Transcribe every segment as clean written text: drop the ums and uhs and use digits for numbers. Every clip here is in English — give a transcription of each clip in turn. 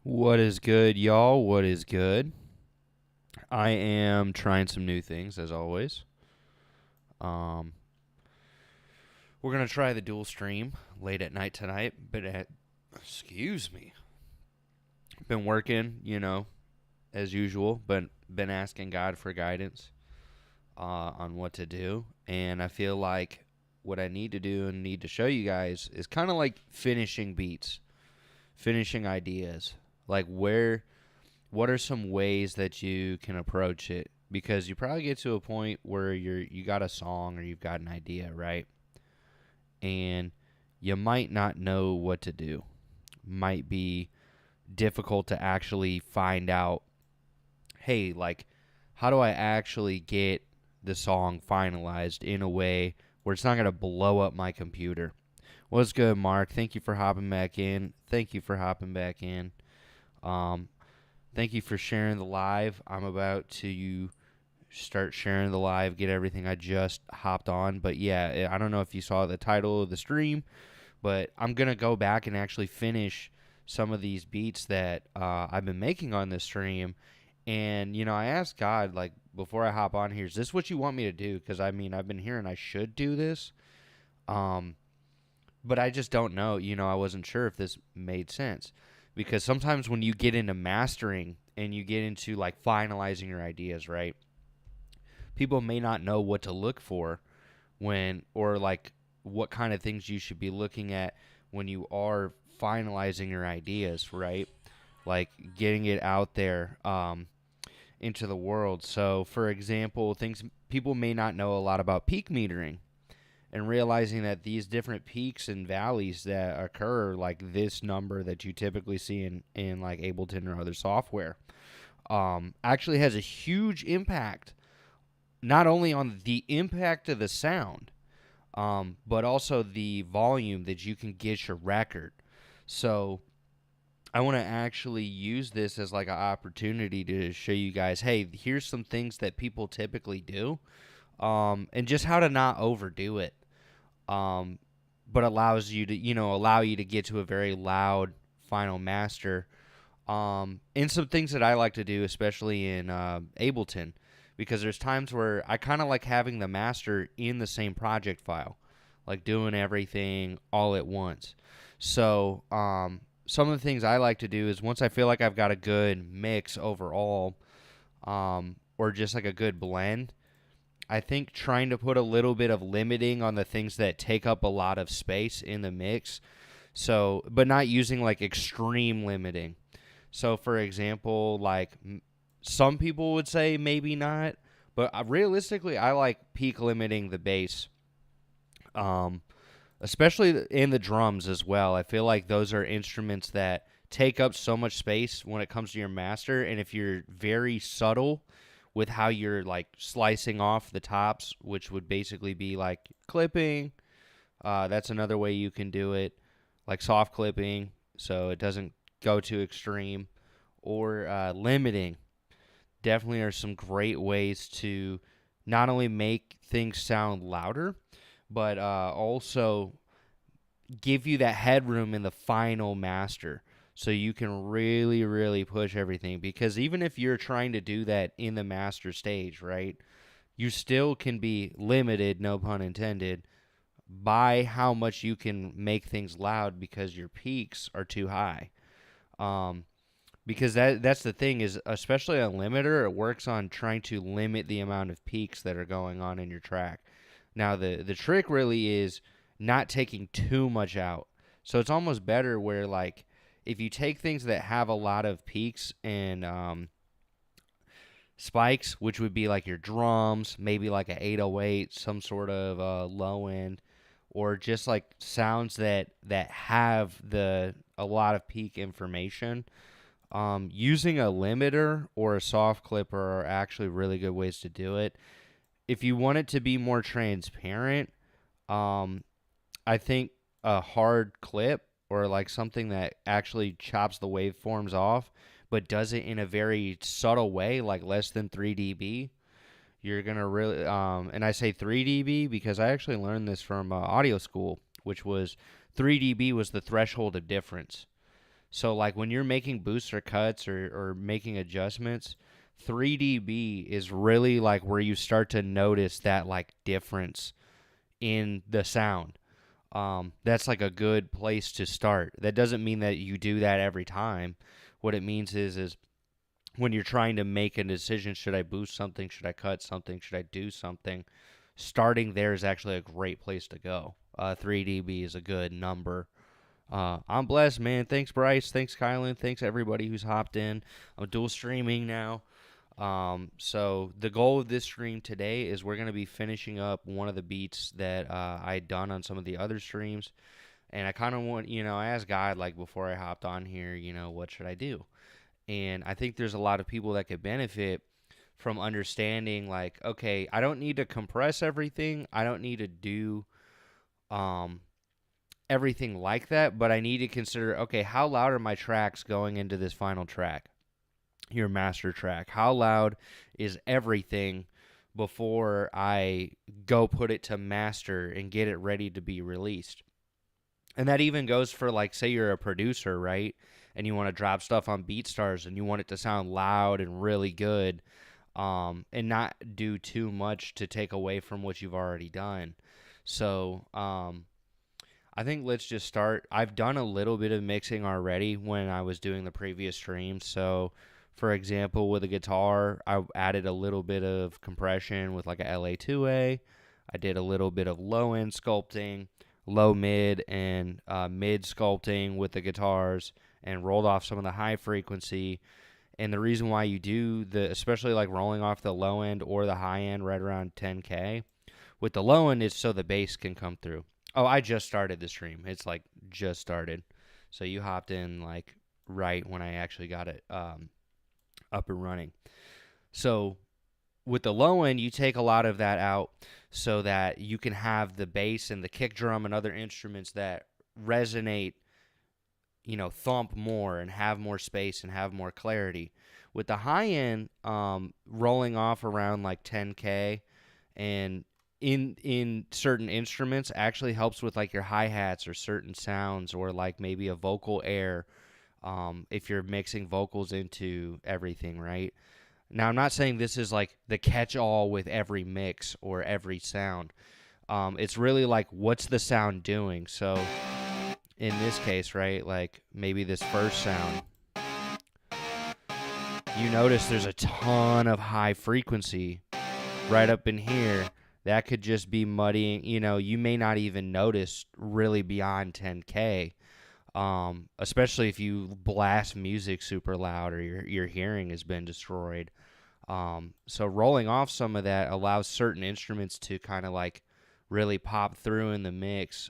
What is good, y'all? What is good? I am trying some new things as always. Um, we're gonna try the dual stream late at night tonight, but excuse me, been working, as usual, but been asking God for guidance on what to do, and I feel like what I need to do and need to show you guys is kind of like finishing beats, finishing ideas, like what are some ways that you can approach it? Because you probably get to a point where you got a song or you've got an idea, right? And you might not know what to do. Might be difficult to actually find out, hey, like how do I actually get the song finalized in a way where it's not going to blow up my computer? What's good, Mark? Thank you for hopping back in. Thank you for hopping back in. Um, Thank you for sharing the live. I'm about to start sharing the live, get everything I just hopped on. But yeah, I don't know if you saw the title of the stream, but I'm going to go back and actually finish some of these beats that I've been making on this stream. And, I asked God, like, before I hop on here, is this what you want me to do? Because, I mean, I've been hearing I should do this. Um, but I just don't know. I wasn't sure if this made sense because sometimes when you get into mastering and you get into like finalizing your ideas, right? People may not know what to look for when or like what kind of things you should be looking at when you are finalizing your ideas, right? Like getting it out there into the world. So, for example, things people may not know a lot about peak metering and realizing that these different peaks and valleys that occur, like this number that you typically see in like Ableton or other software, actually has a huge impact, not only on the impact of the sound, but also the volume that you can get your record. So I want to actually use this as like an opportunity to show you guys, hey, here's some things that people typically do, and just how to not overdo it. um, but allows you to allow you to get to a very loud final master. And some things that I like to do, especially in Ableton, because there's times where I kind of like having the master in the same project file, like doing everything all at once. So some of the things I like to do is once I feel like I've got a good mix overall, or just like a good blend, I think trying to put a little bit of limiting on the things that take up a lot of space in the mix. So, but not using like extreme limiting. So, for example, like some people would say maybe not, but realistically, I like peak limiting the bass, um, especially in the drums as well. I feel like those are instruments that take up so much space when it comes to your master, and if you're very subtle with how you're like slicing off the tops, which would basically be like clipping. That's another way you can do it, like soft clipping, so it doesn't go too extreme, or limiting. Definitely are some great ways to not only make things sound louder, but also give you that headroom in the final master so you can really, really push everything. Because even if you're trying to do that in the master stage, right, you still can be limited, no pun intended, by how much you can make things loud because your peaks are too high. Um, because that's the thing is, especially on limiter, it works on trying to limit the amount of peaks that are going on in your track. Now the trick really is not taking too much out. So it's almost better where like if you take things that have a lot of peaks and spikes, which would be like your drums, maybe like a 808, some sort of low end, or just like sounds that have the a lot of peak information. Using a limiter or a soft clipper are actually really good ways to do it. If you want it to be more transparent, um, I think a hard clip or like something that actually chops the waveforms off, but does it in a very subtle way, like less than 3 dB. You're gonna really, and I say 3 dB because I actually learned this from audio school, which was 3 dB was the threshold of difference. So like when you're making booster cuts or making adjustments, 3dB is really like where you start to notice that like difference in the sound. That's like a good place to start. That doesn't mean that you do that every time. What it means is when you're trying to make a decision, should I boost something, should I cut something, should I do something, starting there is actually a great place to go. 3 dB is a good number. I'm blessed, man. Thanks, Bryce. Thanks, Kylan. Thanks, everybody who's hopped in. I'm dual streaming now. So the goal of this stream today is we're going to be finishing up one of the beats that I'd done on some of the other streams. And I kind of want, I asked God, like, before I hopped on here, what should I do? And I think there's a lot of people that could benefit from understanding, like, okay, I don't need to compress everything. I don't need to do everything like that, but I need to consider, okay, how loud are my tracks going into this final track? Your master track. How loud is everything before I go put it to master and get it ready to be released? And that even goes for, like, say you're a producer, right? And you want to drop stuff on BeatStars and you want it to sound loud and really good, and not do too much to take away from what you've already done. So, I think let's just start. I've done a little bit of mixing already when I was doing the previous streams. So, for example, with a guitar, I added a little bit of compression with like a LA2A. I did a little bit of low end sculpting, low mid, and mid sculpting with the guitars, and rolled off some of the high frequency. And the reason why you do especially like rolling off the low end or the high end right around 10K, with the low end is so the bass can come through. Oh, I just started the stream. It's like just started. So you hopped in like right when I actually got it up and running. So with the low end, you take a lot of that out so that you can have the bass and the kick drum and other instruments that resonate, thump more and have more space and have more clarity. With the high end, rolling off around like 10K and in certain instruments actually helps with like your hi-hats or certain sounds, or like maybe a vocal air, if you're mixing vocals into everything, right? Now, I'm not saying this is like the catch-all with every mix or every sound. It's really like, what's the sound doing? So in this case, right, like maybe this first sound, you notice there's a ton of high frequency right up in here. That could just be muddying, you may not even notice really beyond 10K, especially if you blast music super loud or your hearing has been destroyed. So rolling off some of that allows certain instruments to kind of like really pop through in the mix.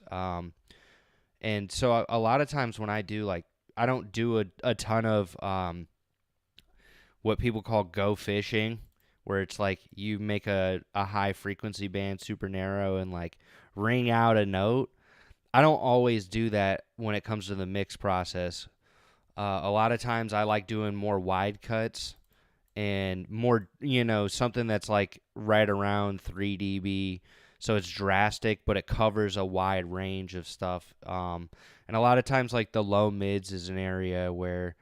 And so a lot of times when I do, like, I don't do a ton of what people call go fishing, where it's like you make a high frequency band super narrow and like ring out a note. I don't always do that when it comes to the mix process. A lot of times I like doing more wide cuts and more, something that's like right around 3 dB. So it's drastic, but it covers a wide range of stuff. And a lot of times, like, the low mids is an area where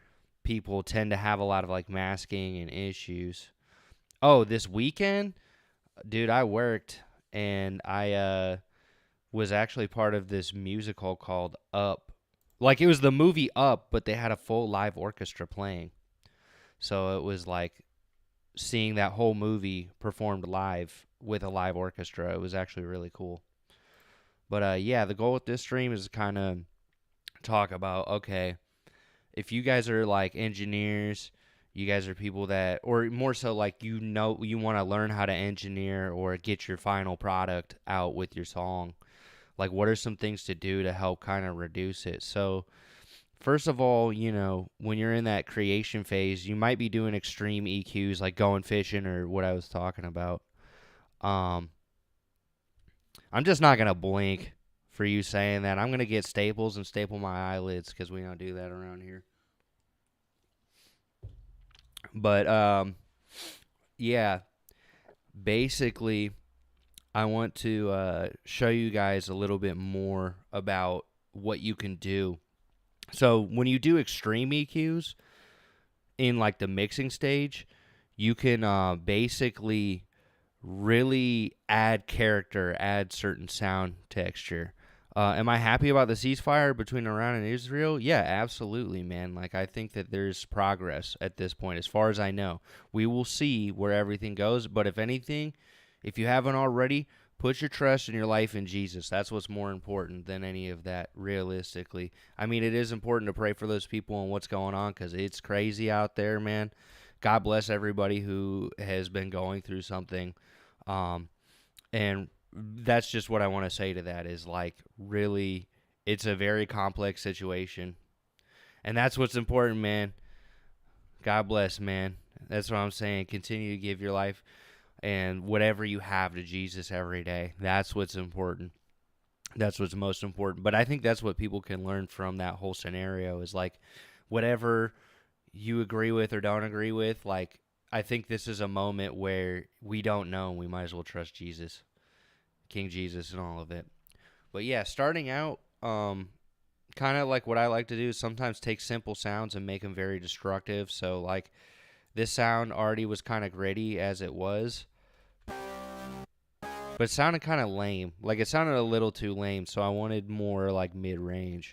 people tend to have a lot of like masking and issues. Oh, this weekend, dude, I worked and I was actually part of this musical called Up. Like, it was the movie Up, but they had a full live orchestra playing. So it was like seeing that whole movie performed live with a live orchestra. It was actually really cool. But yeah, the goal with this stream is to kind of talk about, okay, if you guys are like engineers, you guys are people that, or more so like, you want to learn how to engineer or get your final product out with your song. Like, what are some things to do to help kind of reduce it? So, first of all, when you're in that creation phase, you might be doing extreme EQs, like going fishing or what I was talking about. I'm just not going to blink for you saying that. I'm going to get staples and staple my eyelids because we don't do that around here. But, yeah, basically, I want to show you guys a little bit more about what you can do So when you do extreme EQs in like the mixing stage, you can basically really add character, add certain sound texture. Am I happy about the ceasefire between Iran and Israel? Yeah, absolutely, man. Like, I think that there's progress at this point, as far as I know. We will see where everything goes, but if anything, if you haven't already, put your trust in your life in Jesus. That's what's more important than any of that, realistically. I mean, it is important to pray for those people and what's going on because it's crazy out there, man. God bless everybody who has been going through something. And that's just what I want to say to that is like, really, it's a very complex situation. And that's what's important, man. God bless, man. That's what I'm saying. Continue to give your life and whatever you have to Jesus every day. That's what's important. That's what's most important. But I think that's what people can learn from that whole scenario is like, whatever you agree with or don't agree with, like, I think this is a moment where we don't know. We might as well trust Jesus, King Jesus, and all of it. But yeah, starting out, kind of like what I like to do is sometimes take simple sounds and make them very destructive. So like this sound already was kind of gritty as it was, but it sounded kind of lame. Like it sounded a little too lame, so I wanted more like mid-range.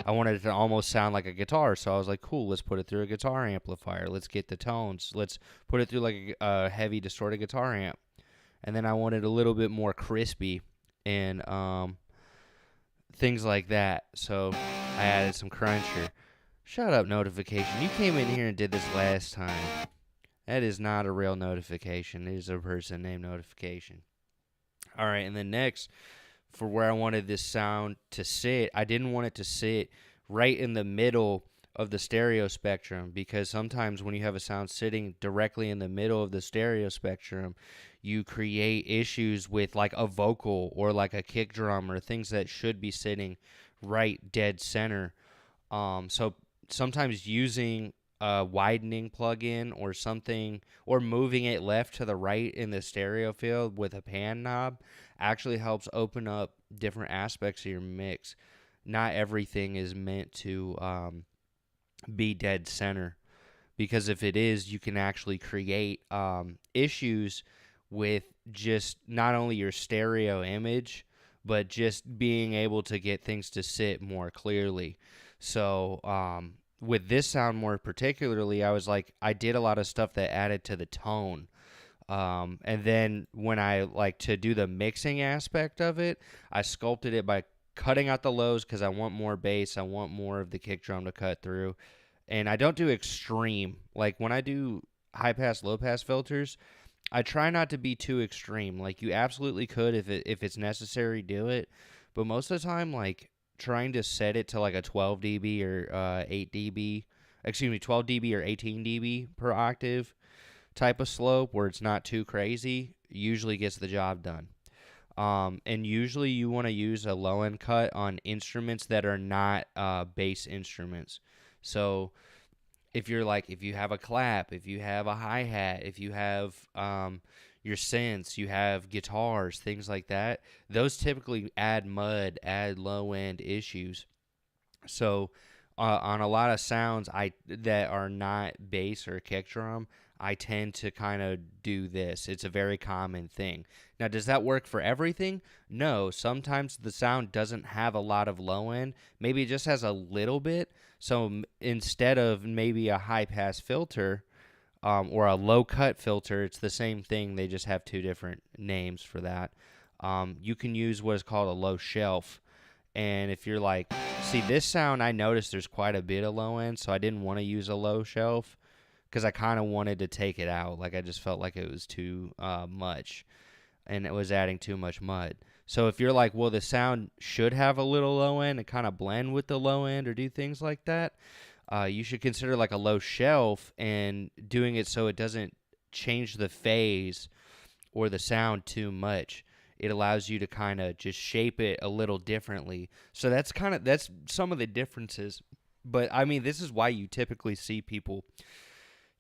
I wanted it to almost sound like a guitar, so I was like, cool, let's put it through a guitar amplifier. Let's get the tones. Let's put it through like a heavy distorted guitar amp. And then I wanted a little bit more crispy and things like that. So I added some cruncher. Shut up, notification. You came in here and did this last time. That is not a real notification. It is a person named Notification. All right, and then next, for where I wanted this sound to sit, I didn't want it to sit right in the middle of the stereo spectrum because sometimes when you have a sound sitting directly in the middle of the stereo spectrum, you create issues with like a vocal or like a kick drum or things that should be sitting right dead center. So sometimes using a widening plugin or something or moving it left to the right in the stereo field with a pan knob actually helps open up different aspects of your mix. Not everything is meant to be dead center because if it is, you can actually create issues with just not only your stereo image, but just being able to get things to sit more clearly. So with this sound more particularly, I was like, I did a lot of stuff that added to the tone. And then when I like to do the mixing aspect of it, I sculpted it by cutting out the lows because I want more bass. I want more of the kick drum to cut through. And I don't do extreme. Like when I do high pass, low pass filters, I try not to be too extreme. Like you absolutely could if it's necessary, do it. But most of the time, like trying to set it to like a 12 dB or 8 dB, 12 dB or 18 dB per octave type of slope where it's not too crazy usually gets the job done. And usually you want to use a low end cut on instruments that are not bass instruments. So if you have a clap, if you have a hi-hat, if you have your synths, you have guitars, things like that, those typically add low-end issues. So on a lot of sounds that are not bass or kick drum, I tend to kind of do this. It's a very common thing. Now, does that work for everything? No. Sometimes the sound doesn't have a lot of low end. Maybe it just has a little bit. So instead of maybe a high pass filter or a low cut filter, it's the same thing. They just have two different names for that. You can use what is called a low shelf. And if you're like, see, this sound, I noticed there's quite a bit of low end, so I didn't want to use a low shelf because I kind of wanted to take it out. Like I just felt like it was too much and it was adding too much mud. So if you're like, well, the sound should have a little low end and kind of blend with the low end or do things like that, you should consider like a low shelf and doing it so it doesn't change the phase or the sound too much. It allows you to kind of just shape it a little differently. So that's some of the differences. But I mean, this is why you typically see people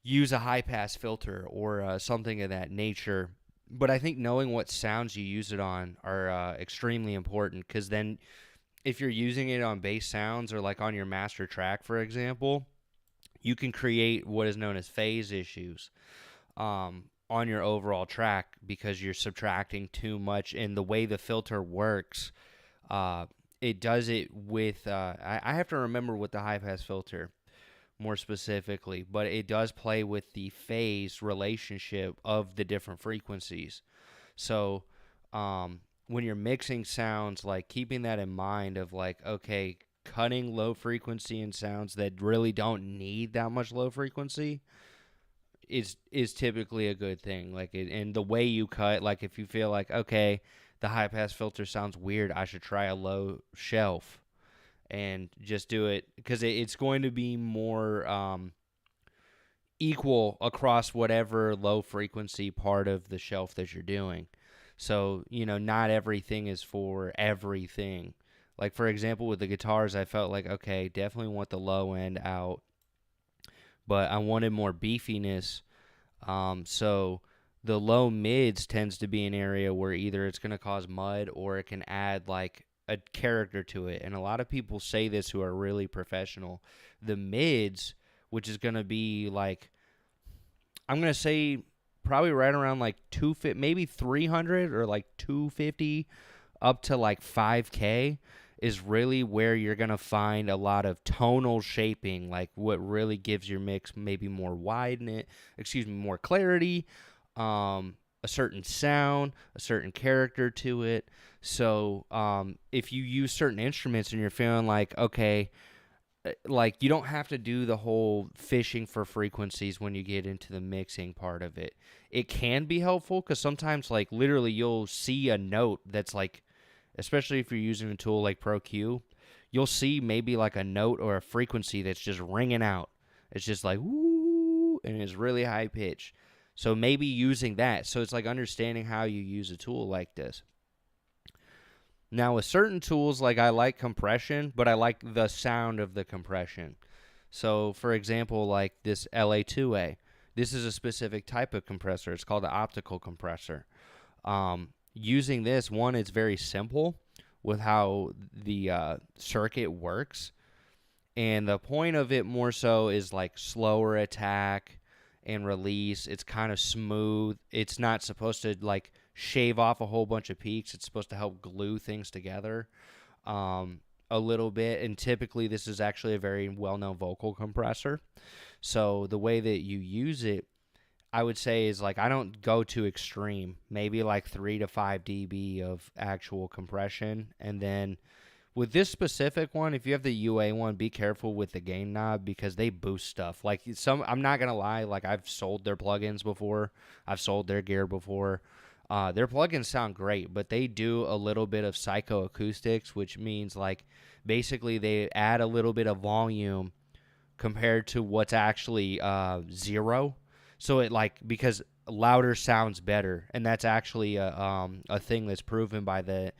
use a high pass filter or something of that nature. But I think knowing what sounds you use it on are extremely important because then if you're using it on bass sounds or like on your master track, for example, you can create what is known as phase issues on your overall track because you're subtracting too much. And the way the filter works, it does it with, I have to remember with the high pass filter more specifically, but it does play with the phase relationship of the different frequencies. So, when you're mixing sounds, like keeping that in mind of like, okay, cutting low frequency in sounds that really don't need that much low frequency is typically a good thing. Like and the way you cut, like if you feel like, okay, the high pass filter sounds weird, I should try a low shelf and just do it because it's going to be more equal across whatever low frequency part of the shelf that you're doing. So, not everything is for everything. Like, for example, with the guitars, I felt like, okay, definitely want the low end out, but I wanted more beefiness. So the low mids tends to be an area where either it's going to cause mud or it can add, like, a character to it. And a lot of people say this who are really professional. The mids, which is going to be, like, I'm going to say probably right around like 250, maybe 300 or like 250 up to like 5K is really where you're going to find a lot of tonal shaping, like what really gives your mix maybe more more clarity, a certain sound, a certain character to it. So if you use certain instruments and you're feeling like, okay, like you don't have to do the whole fishing for frequencies when you get into the mixing part of it. It can be helpful because sometimes, like, literally you'll see a note that's like, especially if you're using a tool like Pro Q, you'll see maybe like a note or a frequency that's just ringing out. It's just like woo, and it's really high pitch. So maybe using that. So it's like understanding how you use a tool like this. Now, with certain tools, like I like compression, but I like the sound of the compression. So, for example, like this LA2A, this is a specific type of compressor. It's called an optical compressor. Using this, one, it's very simple with how the circuit works. And the point of it more so is like slower attack and release. It's kind of smooth. It's not supposed to like shave off a whole bunch of peaks. It's supposed to help glue things together a little bit. And typically this is actually a very well-known vocal compressor. So the way that you use it, I would say, is like I don't go too extreme. Maybe like 3 to 5 dB of actual compression. And then with this specific one, if you have the UA one, be careful with the gain knob because they boost stuff. Like I'm not going to lie, like I've sold their plugins before. I've sold their gear before. Their plugins sound great, but they do a little bit of psychoacoustics, which means like basically they add a little bit of volume compared to what's actually zero. So it like because louder sounds better, and that's actually a thing that's proven by the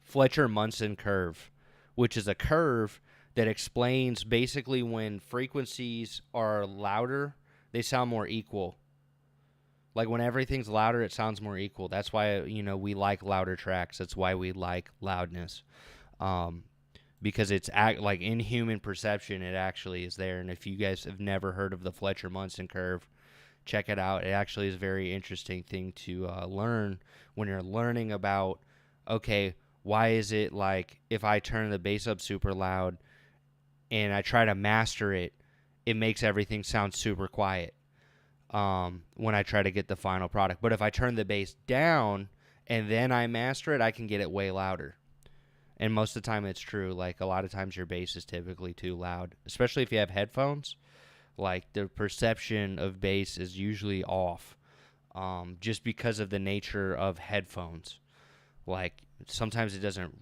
Fletcher-Munson curve, which is a curve that explains basically when frequencies are louder, they sound more equal. Like when everything's louder, it sounds more equal. That's why, we like louder tracks. That's why we like loudness. Because it's like in human perception, it actually is there. And if you guys have never heard of the Fletcher-Munson curve, check it out. It actually is a very interesting thing to learn when you're learning about, okay, why is it like if I turn the bass up super loud and I try to master it, it makes everything sound super quiet when I try to get the final product. But if I turn the bass down and then I master it, I can get it way louder. And most of the time it's true. Like a lot of times your bass is typically too loud, especially if you have headphones. Like the perception of bass is usually off just because of the nature of headphones. Like sometimes it doesn't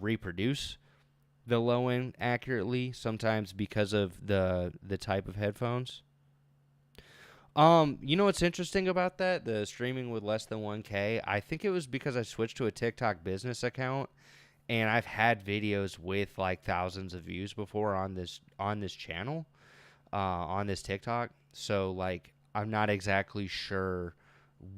reproduce the low end accurately, sometimes because of the type of headphones. What's interesting about that? The streaming with less than 1K. I think it was because I switched to a TikTok business account, and I've had videos with like thousands of views before on this channel, on this TikTok. So like I'm not exactly sure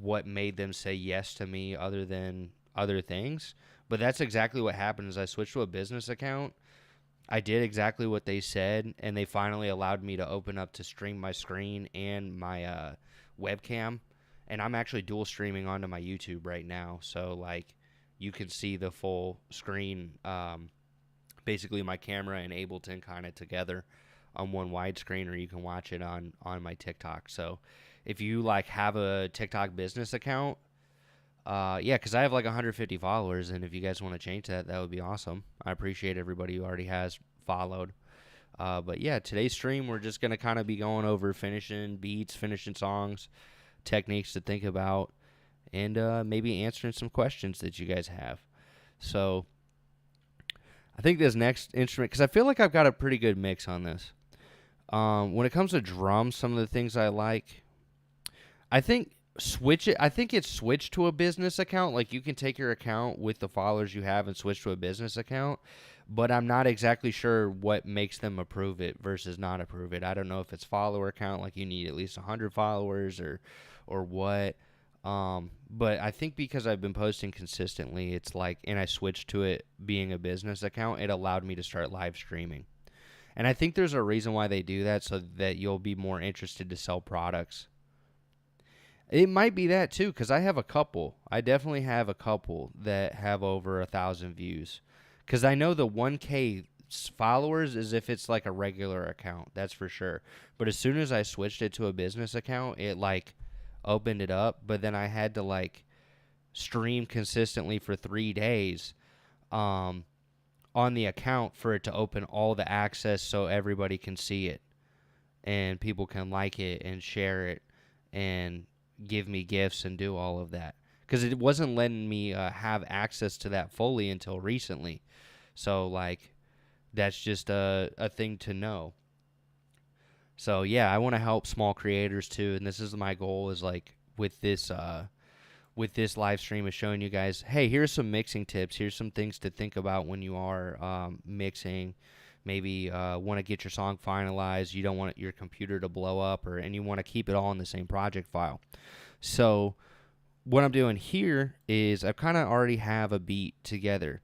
what made them say yes to me other than other things, But that's exactly what happened is I switched to a business account. I did exactly what they said, and they finally allowed me to open up to stream my screen and my webcam. And I'm actually dual streaming onto my YouTube right now. So, like, you can see the full screen, basically my camera and Ableton kind of together on one widescreen, or you can watch it on my TikTok. So, if you, like, have a TikTok business account, yeah, because I have like 150 followers, and if you guys want to change that, that would be awesome. I appreciate everybody who already has followed. But yeah, today's stream, we're just going to kind of be going over finishing beats, finishing songs, techniques to think about, and maybe answering some questions that you guys have. So I think this next instrument, because I feel like I've got a pretty good mix on this. When it comes to drums, some of the things I like, I think it's switched to a business account. Like, you can take your account with the followers you have and switch to a business account, but I'm not exactly sure what makes them approve it versus not approve it. I don't know if it's follower count, like you need at least 100 followers or what. But I think because I've been posting consistently, it's like, and I switched to it being a business account, it allowed me to start live streaming. And I think there's a reason why they do that, so that you'll be more interested to sell products. It might be that too, because I have a couple. I definitely have a couple that have over 1,000 views. Because I know the 1K followers is if it's like a regular account, that's for sure. But as soon as I switched it to a business account, it like opened it up. But then I had to like stream consistently for 3 days on the account for it to open all the access so everybody can see it. And people can like it and share it and give me gifts and do all of that, because it wasn't letting me have access to that fully until recently. So like, that's just a thing to know. So yeah, I want to help small creators too, and this is my goal, is like with this live stream is showing you guys, hey, here's some mixing tips, here's some things to think about when you are mixing. Maybe want to get your song finalized. You don't want your computer to blow up, and you want to keep it all in the same project file. So what I'm doing here is I kind of already have a beat together.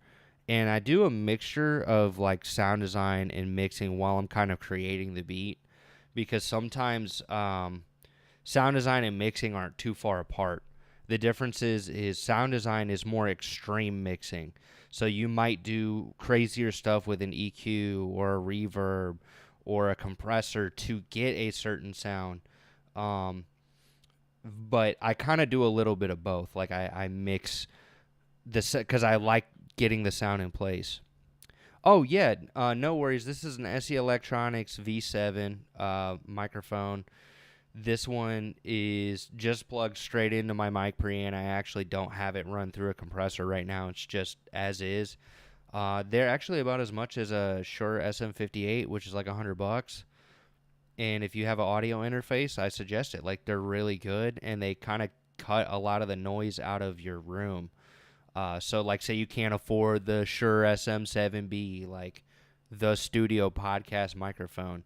And I do a mixture of like sound design and mixing while I'm kind of creating the beat. Because sometimes sound design and mixing aren't too far apart. The difference is sound design is more extreme mixing. So you might do crazier stuff with an EQ or a reverb or a compressor to get a certain sound. But I kind of do a little bit of both. Like I mix because I like getting the sound in place. Oh yeah, no worries. This is an SE Electronics V7 microphone. This one is just plugged straight into my mic preamp. I actually don't have it run through a compressor right now. It's just as is. They're actually about as much as a Shure SM58, which is like $100. And if you have an audio interface, I suggest it. Like, they're really good, and they kind of cut a lot of the noise out of your room. So, like, say you can't afford the Shure SM7B, like the studio podcast microphone.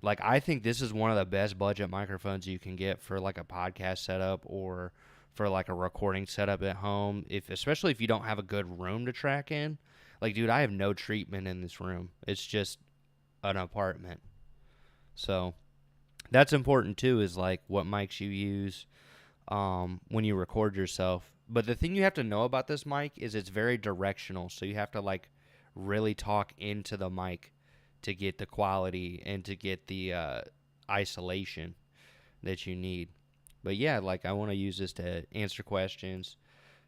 Like, I think this is one of the best budget microphones you can get for, like, a podcast setup or for, like, a recording setup at home, especially if you don't have a good room to track in. Like, dude, I have no treatment in this room. It's just an apartment. So, that's important, too, is, like, what mics you use when you record yourself. But the thing you have to know about this mic is it's very directional, so you have to, like, really talk into the mic to get the quality and to get the isolation that you need. But yeah, like, I want to use this to answer questions.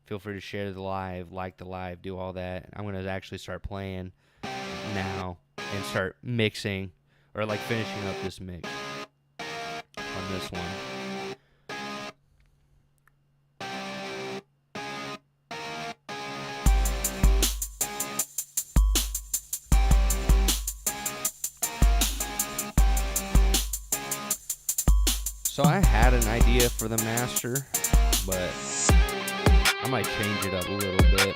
Feel free to share the live, like the live, do all that. I'm going to actually start playing now and start mixing, or like finishing up this mix on this one. So I had an idea for the master, but I might change it up a little bit.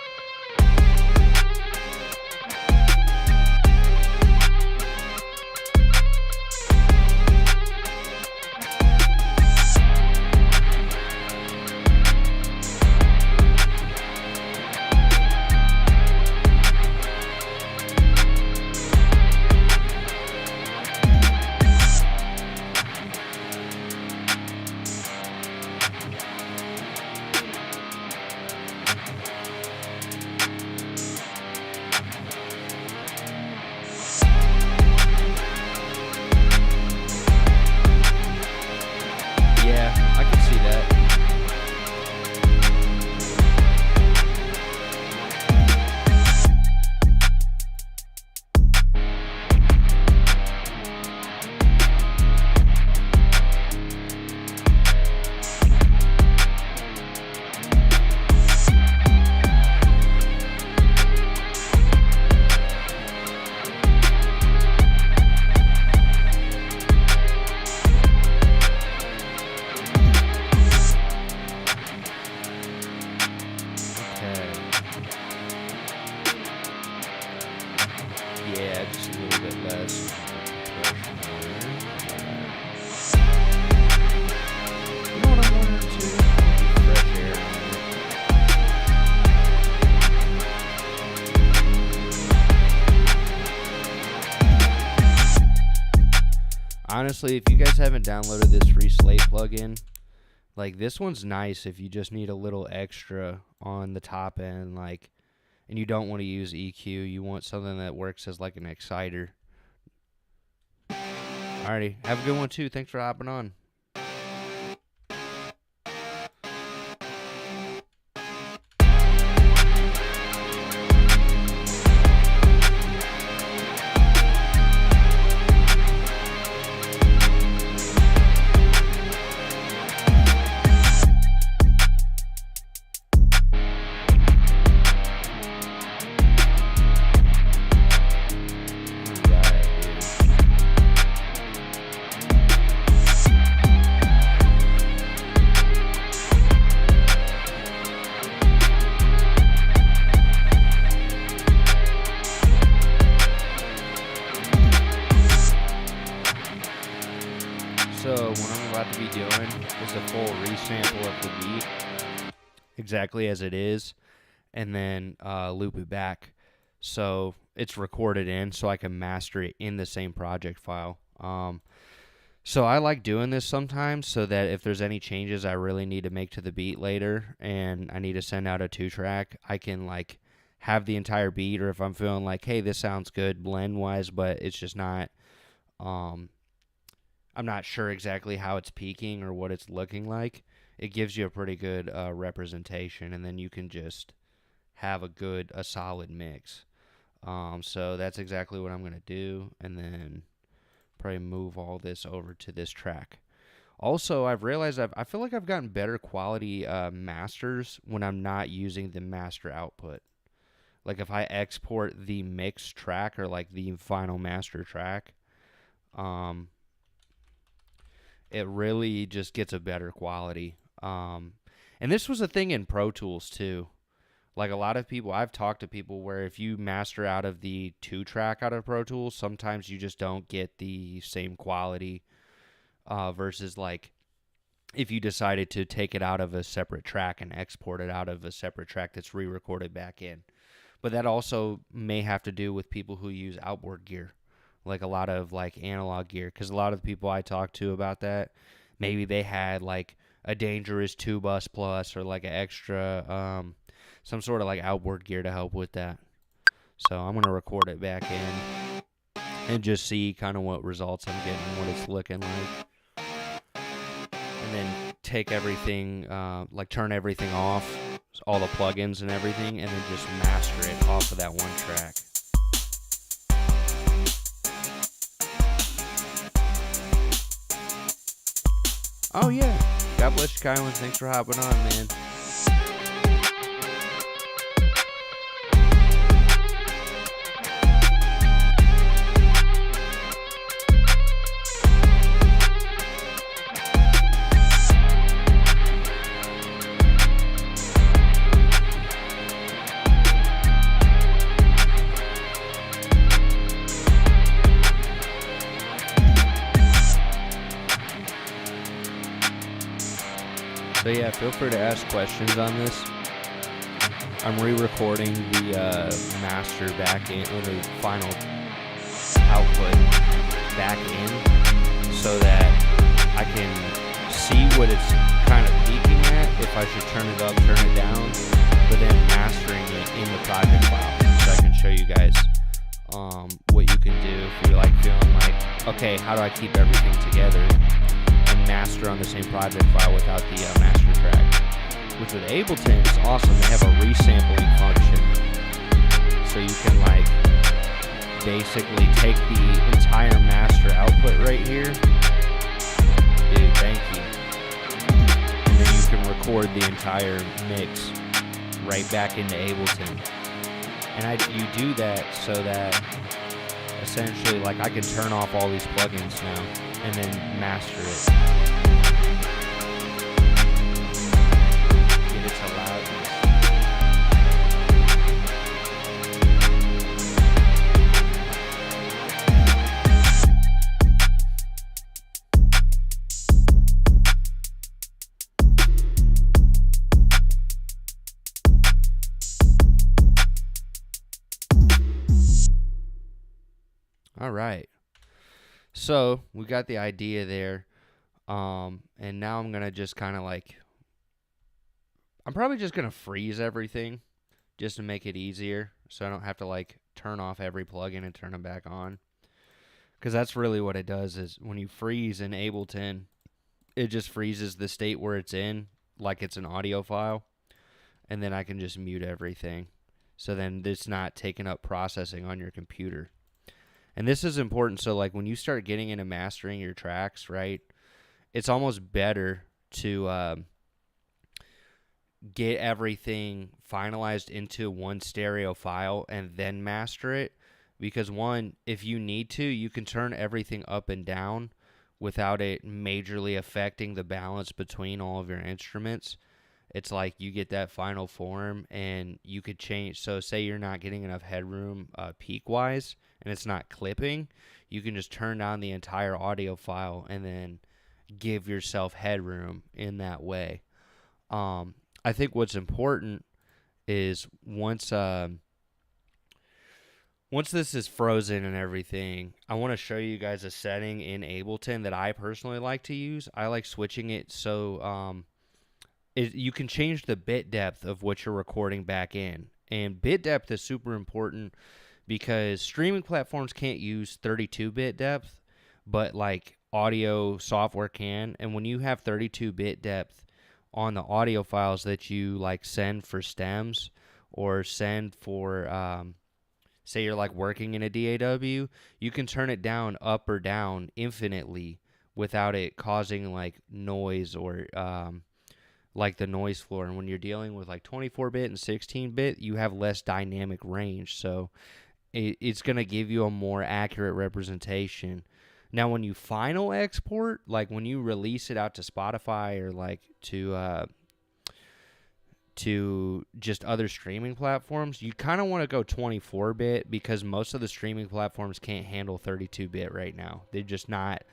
Yeah, just a little bit less compression there. You know what I'm wondering too? Maybe fresh air on it. Honestly, if you guys haven't downloaded this free Slate plugin, like this one's nice if you just need a little extra on the top end, like, and you don't want to use EQ. You want something that works as like an exciter. Alrighty, have a good one too. Thanks for hopping on. So what I'm about to be doing is a full resample of the beat, exactly as it is, and then loop it back so it's recorded in, so I can master it in the same project file. So I like doing this sometimes so that if there's any changes I really need to make to the beat later and I need to send out a 2-track, I can like have the entire beat, or if I'm feeling like, hey, this sounds good blend-wise, but it's just not, I'm not sure exactly how it's peaking or what it's looking like, it gives you a pretty good representation, and then you can just have a solid mix. So that's exactly what I'm going to do, and then probably move all this over to this track. Also, I've realized I feel like I've gotten better quality masters when I'm not using the master output. Like if I export the mixed track or like the final master track, it really just gets a better quality. And this was a thing in Pro Tools too. Like a lot of people, I've talked to people where if you master out of the 2-track out of Pro Tools, sometimes you just don't get the same quality versus like if you decided to take it out of a separate track and export it out of a separate track that's re-recorded back in. But that also may have to do with people who use outboard gear, like a lot of like analog gear, because a lot of the people I talked to about that, maybe they had like a Dangerous 2-bus plus or like an extra some sort of like outboard gear to help with that. So I'm going to record it back in and just see kind of what results I'm getting, what it's looking like. And then take everything, like turn everything off, all the plugins and everything, and then just master it off of that one track. Oh yeah, God bless you, Kylan. Thanks for hopping on, man. So yeah, feel free to ask questions on this. I'm re-recording the master back in, or the final output back in, so that I can see what it's kind of peaking at, if I should turn it up, turn it down, but then mastering it in the project file, so I can show you guys what you can do if you're like feeling like, okay, how do I keep everything together and master on the same project file without the master track. Which with Ableton, it's awesome. They have a resampling function, so you can like basically take the entire master output right here. Dude, thank you. And then you can record the entire mix right back into Ableton. And you do that so that essentially, like, I can turn off all these plugins now and then master it. Get it to loudness. All right. So we got the idea there. And now I'm going to just kind of like, I'm probably just going to freeze everything just to make it easier. So I don't have to like turn off every plugin and turn them back on. Because that's really what it does is when you freeze in Ableton, it just freezes the state where it's in like it's an audio file. And then I can just mute everything. So then it's not taking up processing on your computer. And this is important. So like when you start getting into mastering your tracks, right, it's almost better to get everything finalized into one stereo file and then master it. Because one, if you need to, you can turn everything up and down without it majorly affecting the balance between all of your instruments. It's like you get that final form and you could change. So say you're not getting enough headroom peak wise and it's not clipping, you can just turn down the entire audio file and then give yourself headroom in that way. I think what's important is once this is frozen and everything, I want to show you guys a setting in Ableton that I personally like to use. I like switching it so you can change the bit depth of what you're recording back in. And bit depth is super important because streaming platforms can't use 32-bit depth, but like audio software can. And when you have 32-bit depth on the audio files that you like send for stems or send for say you're like working in a DAW, you can turn it down up or down infinitely without it causing like noise or like the noise floor. And when you're dealing with like 24-bit and 16-bit, you have less dynamic range. So it's going to give you a more accurate representation. Now, when you final export, like when you release it out to Spotify or like to just other streaming platforms, you kind of want to go 24-bit because most of the streaming platforms can't handle 32-bit right now. They're just not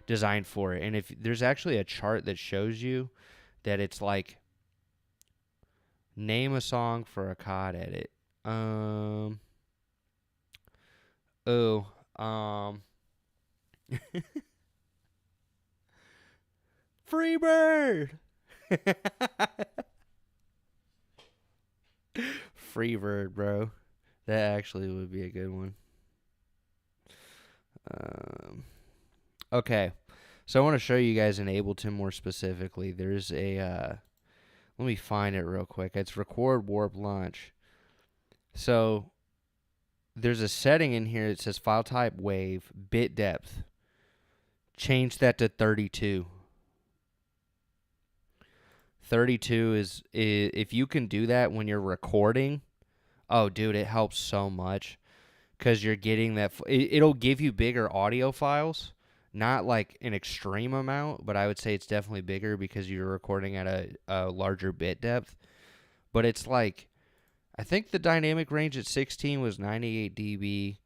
designed for it. And if there's actually a chart that shows you that it's like name a song for a COD edit. Freebird. Freebird, bro. That actually would be a good one. Okay. So I want to show you guys in Ableton more specifically. There's a let me find it real quick. It's record warp launch. So there's a setting in here that says file type wave, bit depth. Change that to 32. 32 is if you can do that when you're recording, oh dude, it helps so much because you're getting that. It'll give you bigger audio files, not like an extreme amount, but I would say it's definitely bigger because you're recording at a larger bit depth. But it's like, I think the dynamic range at 16 was 98 dB.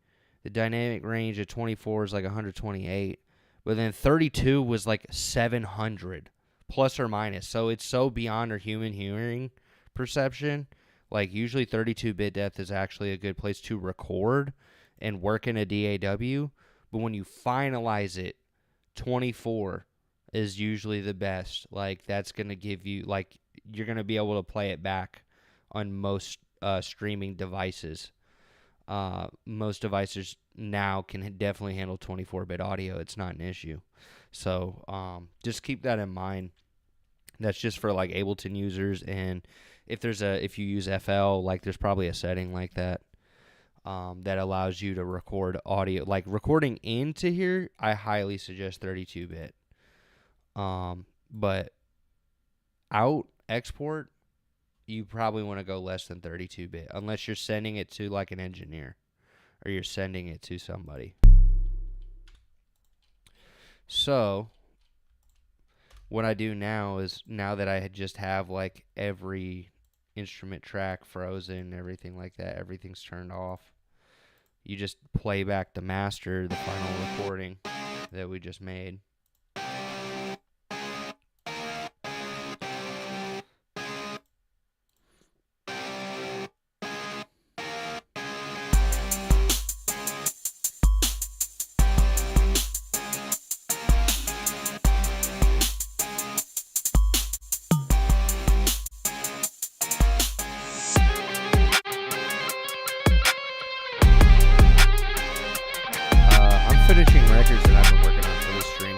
The dynamic range at 24 is like 128. But then 32 was like 700 plus or minus. So it's so beyond our human hearing perception. Like usually 32-bit depth is actually a good place to record and work in a DAW. But when you finalize it, 24 is usually the best. Like that's going to give you, like you're going to be able to play it back on most streaming devices. Most devices now can definitely handle 24-bit audio. It's not an issue. So just keep that in mind. That's just for like Ableton users, and if you use FL, like there's probably a setting like that that allows you to record audio. Like recording into here, I highly suggest 32-bit. But out export, you probably want to go less than 32-bit unless you're sending it to like an engineer or you're sending it to somebody. So what I do now is, now that I just have like every instrument track frozen, everything like that, everything's turned off, you just play back the master, the final recording that we just made. finishing records that I've been working on for this stream.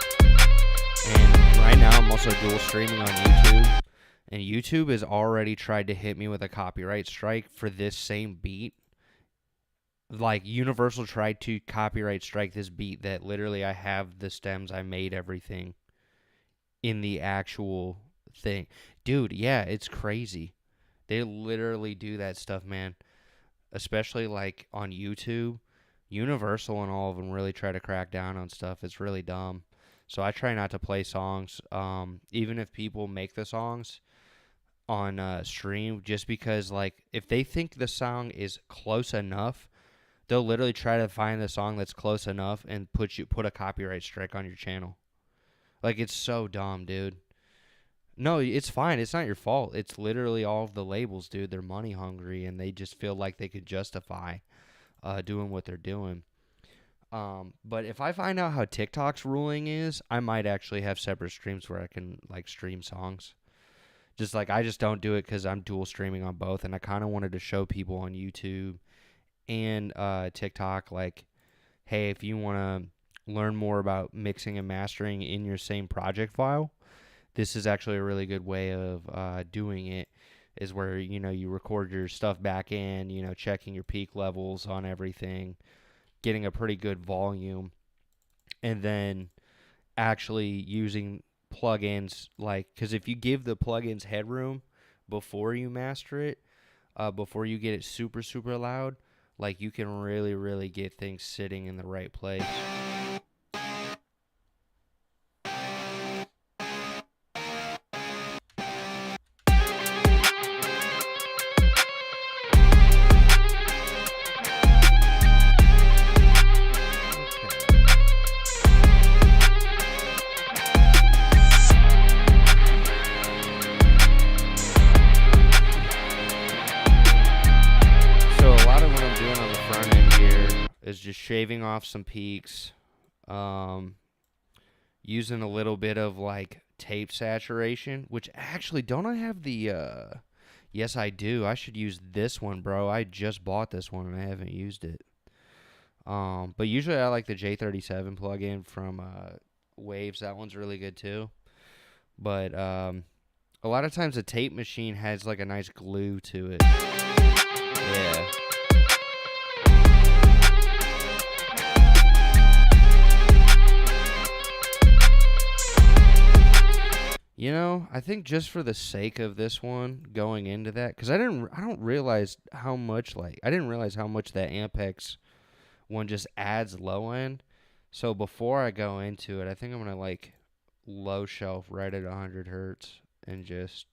And right now I'm also dual streaming on YouTube. And YouTube has already tried to hit me with a copyright strike for this same beat. Like, Universal tried to copyright strike this beat that literally I have the stems, I made everything in the actual thing. Dude, yeah, it's crazy. They literally do that stuff, man. Especially, like, on YouTube. Universal and all of them really try to crack down on stuff. It's really dumb. So I try not to play songs, even if people make the songs on stream, just because, like, if they think the song is close enough, they'll literally try to find the song that's close enough and put a copyright strike on your channel. Like, it's so dumb, dude. No, it's fine. It's not your fault. It's literally all of the labels, dude. They're money hungry, and they just feel like they could justify doing what they're doing. But if I find out how TikTok's ruling is, I might actually have separate streams where I can, like, stream songs. Just like, I just don't do it because I'm dual streaming on both, and I kind of wanted to show people on YouTube and TikTok, like, hey, if you want to learn more about mixing and mastering in your same project file, this is actually a really good way of doing it, is where, you know, you record your stuff back in, you know, checking your peak levels on everything, getting a pretty good volume, and then actually using plugins, like, because if you give the plugins headroom before you master it, before you get it super, super loud, like, you can really, really get things sitting in the right place. Just shaving off some peaks, using a little bit of, like, tape saturation, which actually, don't I have the, yes, I do. I should use this one, bro. I just bought this one and I haven't used it. But usually I like the J37 plugin from Waves. That one's really good too. But a lot of times the tape machine has, like, a nice glue to it. Yeah. You know, I think just for the sake of this one going into that, because I didn't realize how much that Ampex one just adds low end. So before I go into it, I think I'm gonna, like, low shelf right at 100 hertz and just.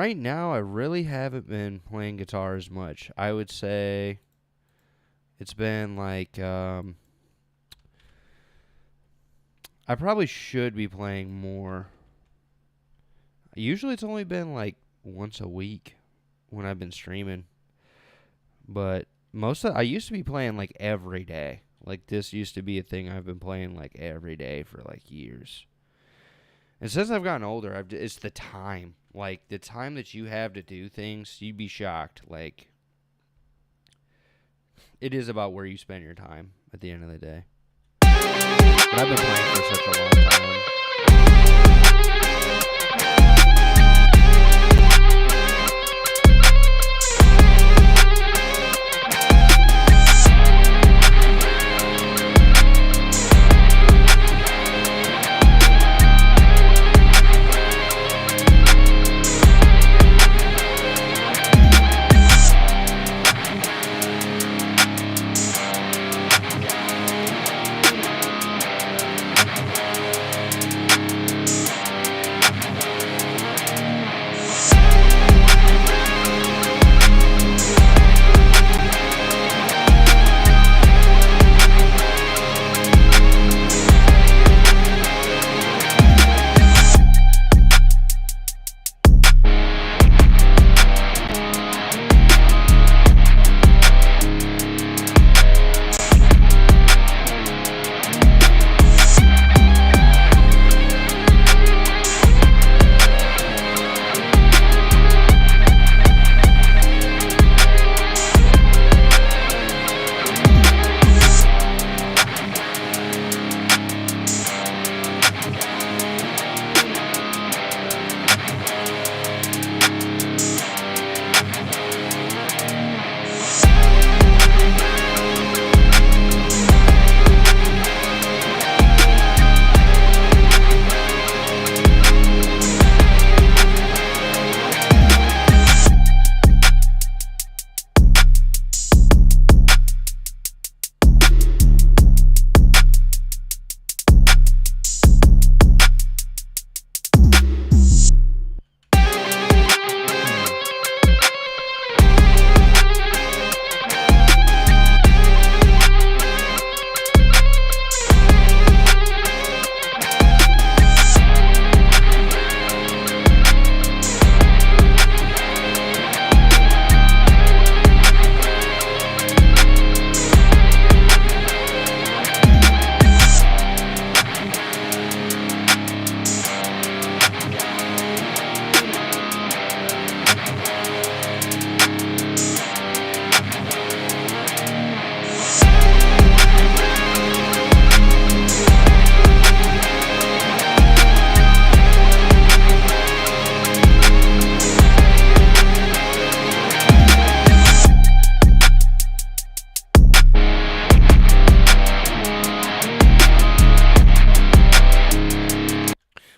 right now, I really haven't been playing guitar as much. I would say it's been like I probably should be playing more. Usually it's only been like once a week when I've been streaming. But I used to be playing like every day. Like this used to be a thing I've been playing like every day for like years. And since I've gotten older, it's the time. Like the time that you have to do things, you'd be shocked. Like it is about where you spend your time at the end of the day. But I've been playing for such a long time.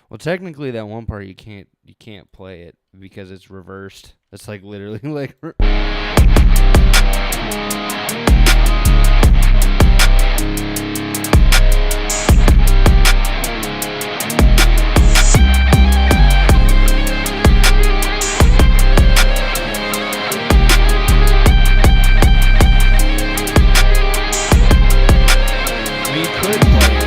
Well, technically, that one part you can't play it because it's reversed. It's like literally like. We could play it.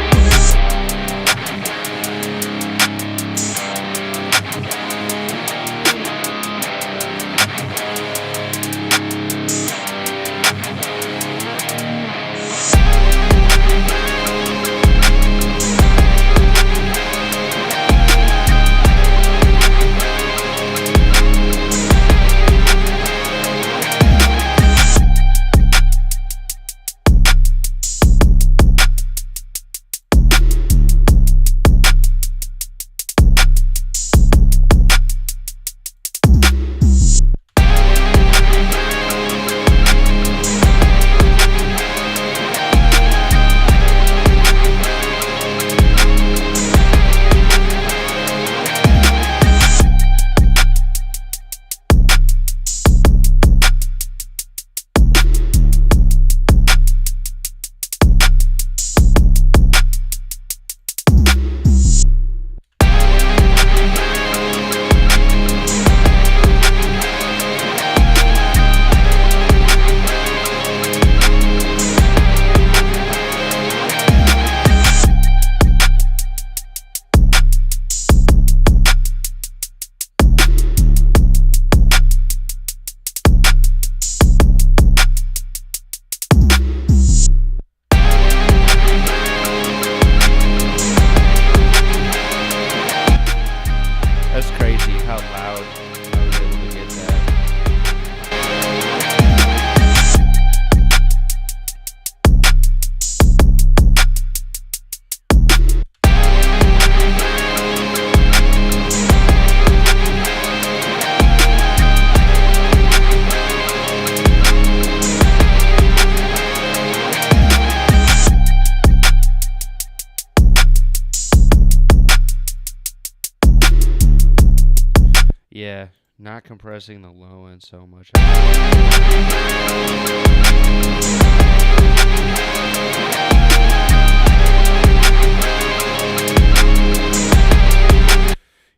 Yeah, not compressing the low end so much.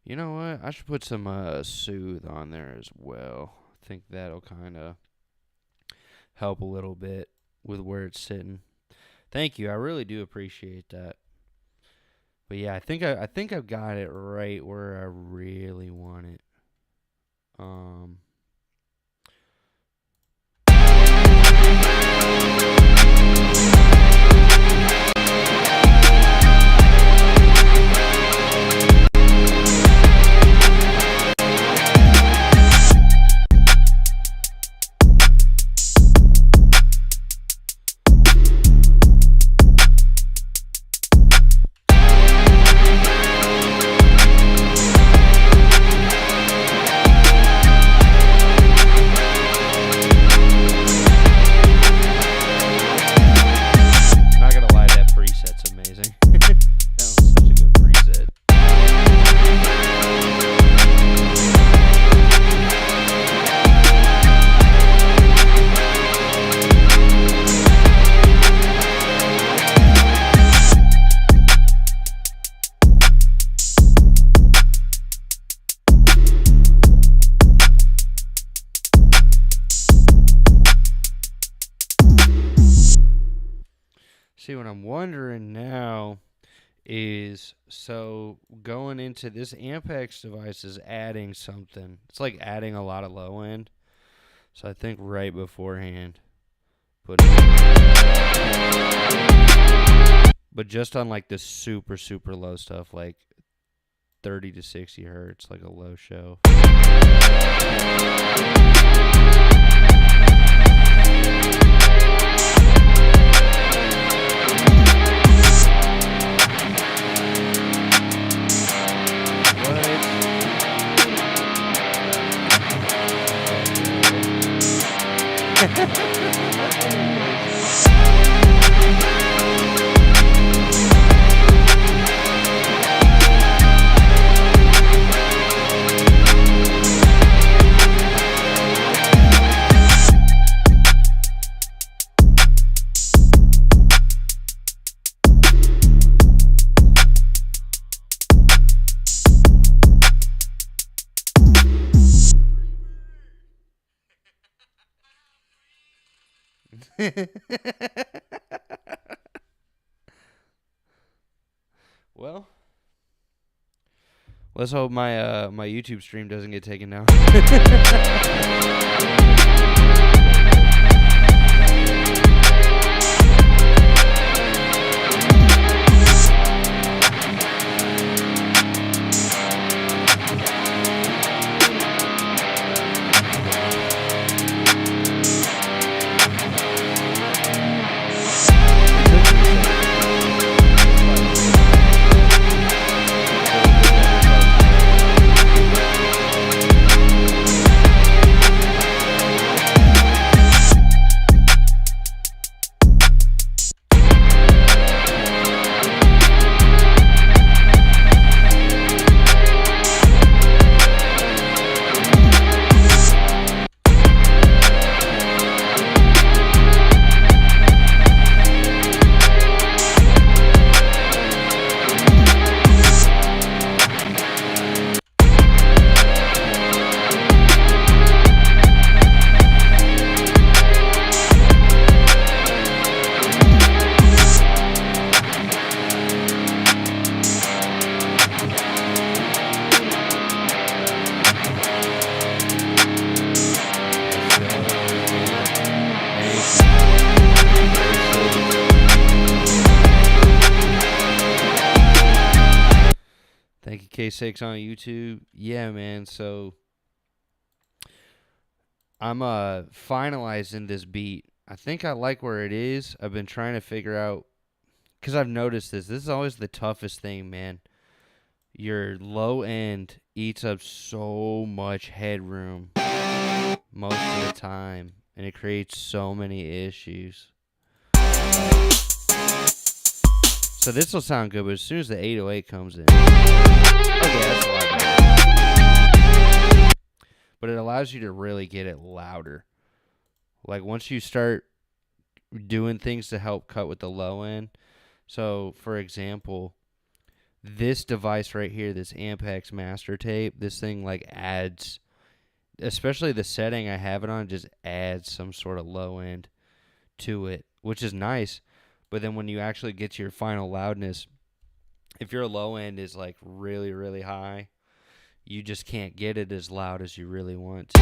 You know what? I should put some Soothe on there as well. I think that'll kind of help a little bit with where it's sitting. Thank you. I really do appreciate that. But yeah, I think I've got it right where I really want it. Not gonna lie, that preset's amazing. That was such a good preset. See, what I'm wondering now is, so going into this Ampex device is adding something. It's like adding a lot of low end. So I think right beforehand, but just on like the super, super low stuff, like 30 to 60 hertz, like a low show. Well, let's hope my my YouTube stream doesn't get taken down. Thank you, K6 on YouTube. Yeah, man. So I'm finalizing this beat. I think I like where it is. I've been trying to figure out, because I've noticed this. This is always the toughest thing, man. Your low end eats up so much headroom most of the time, and it creates so many issues. So this will sound good, but as soon as the 808 comes in, okay, that's a lot better. but it allows you to really get it louder. Like once you start doing things to help cut with the low end. So, for example, this device right here, this Ampex Master Tape, this thing like adds, especially the setting I have it on, just adds some sort of low end to it, which is nice. But then when you actually get to your final loudness, if your low end is like really, really high, you just can't get it as loud as you really want to.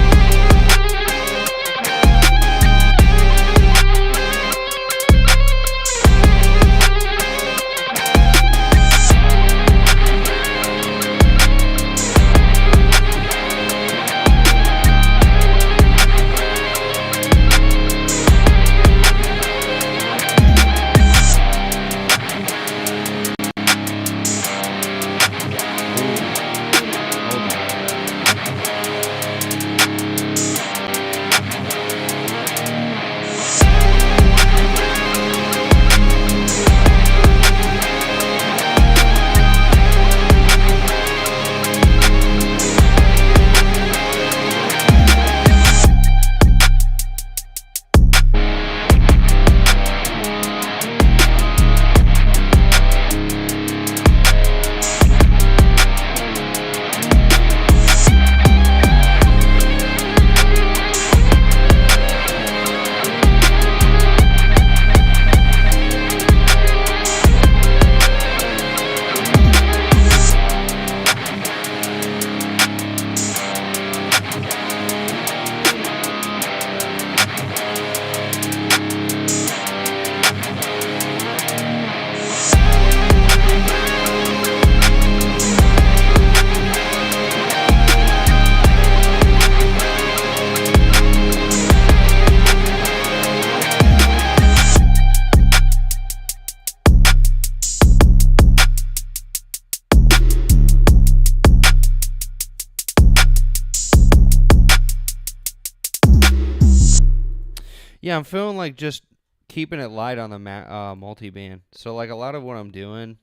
Yeah, I'm feeling like just keeping it light on the multiband. So like a lot of what I'm doing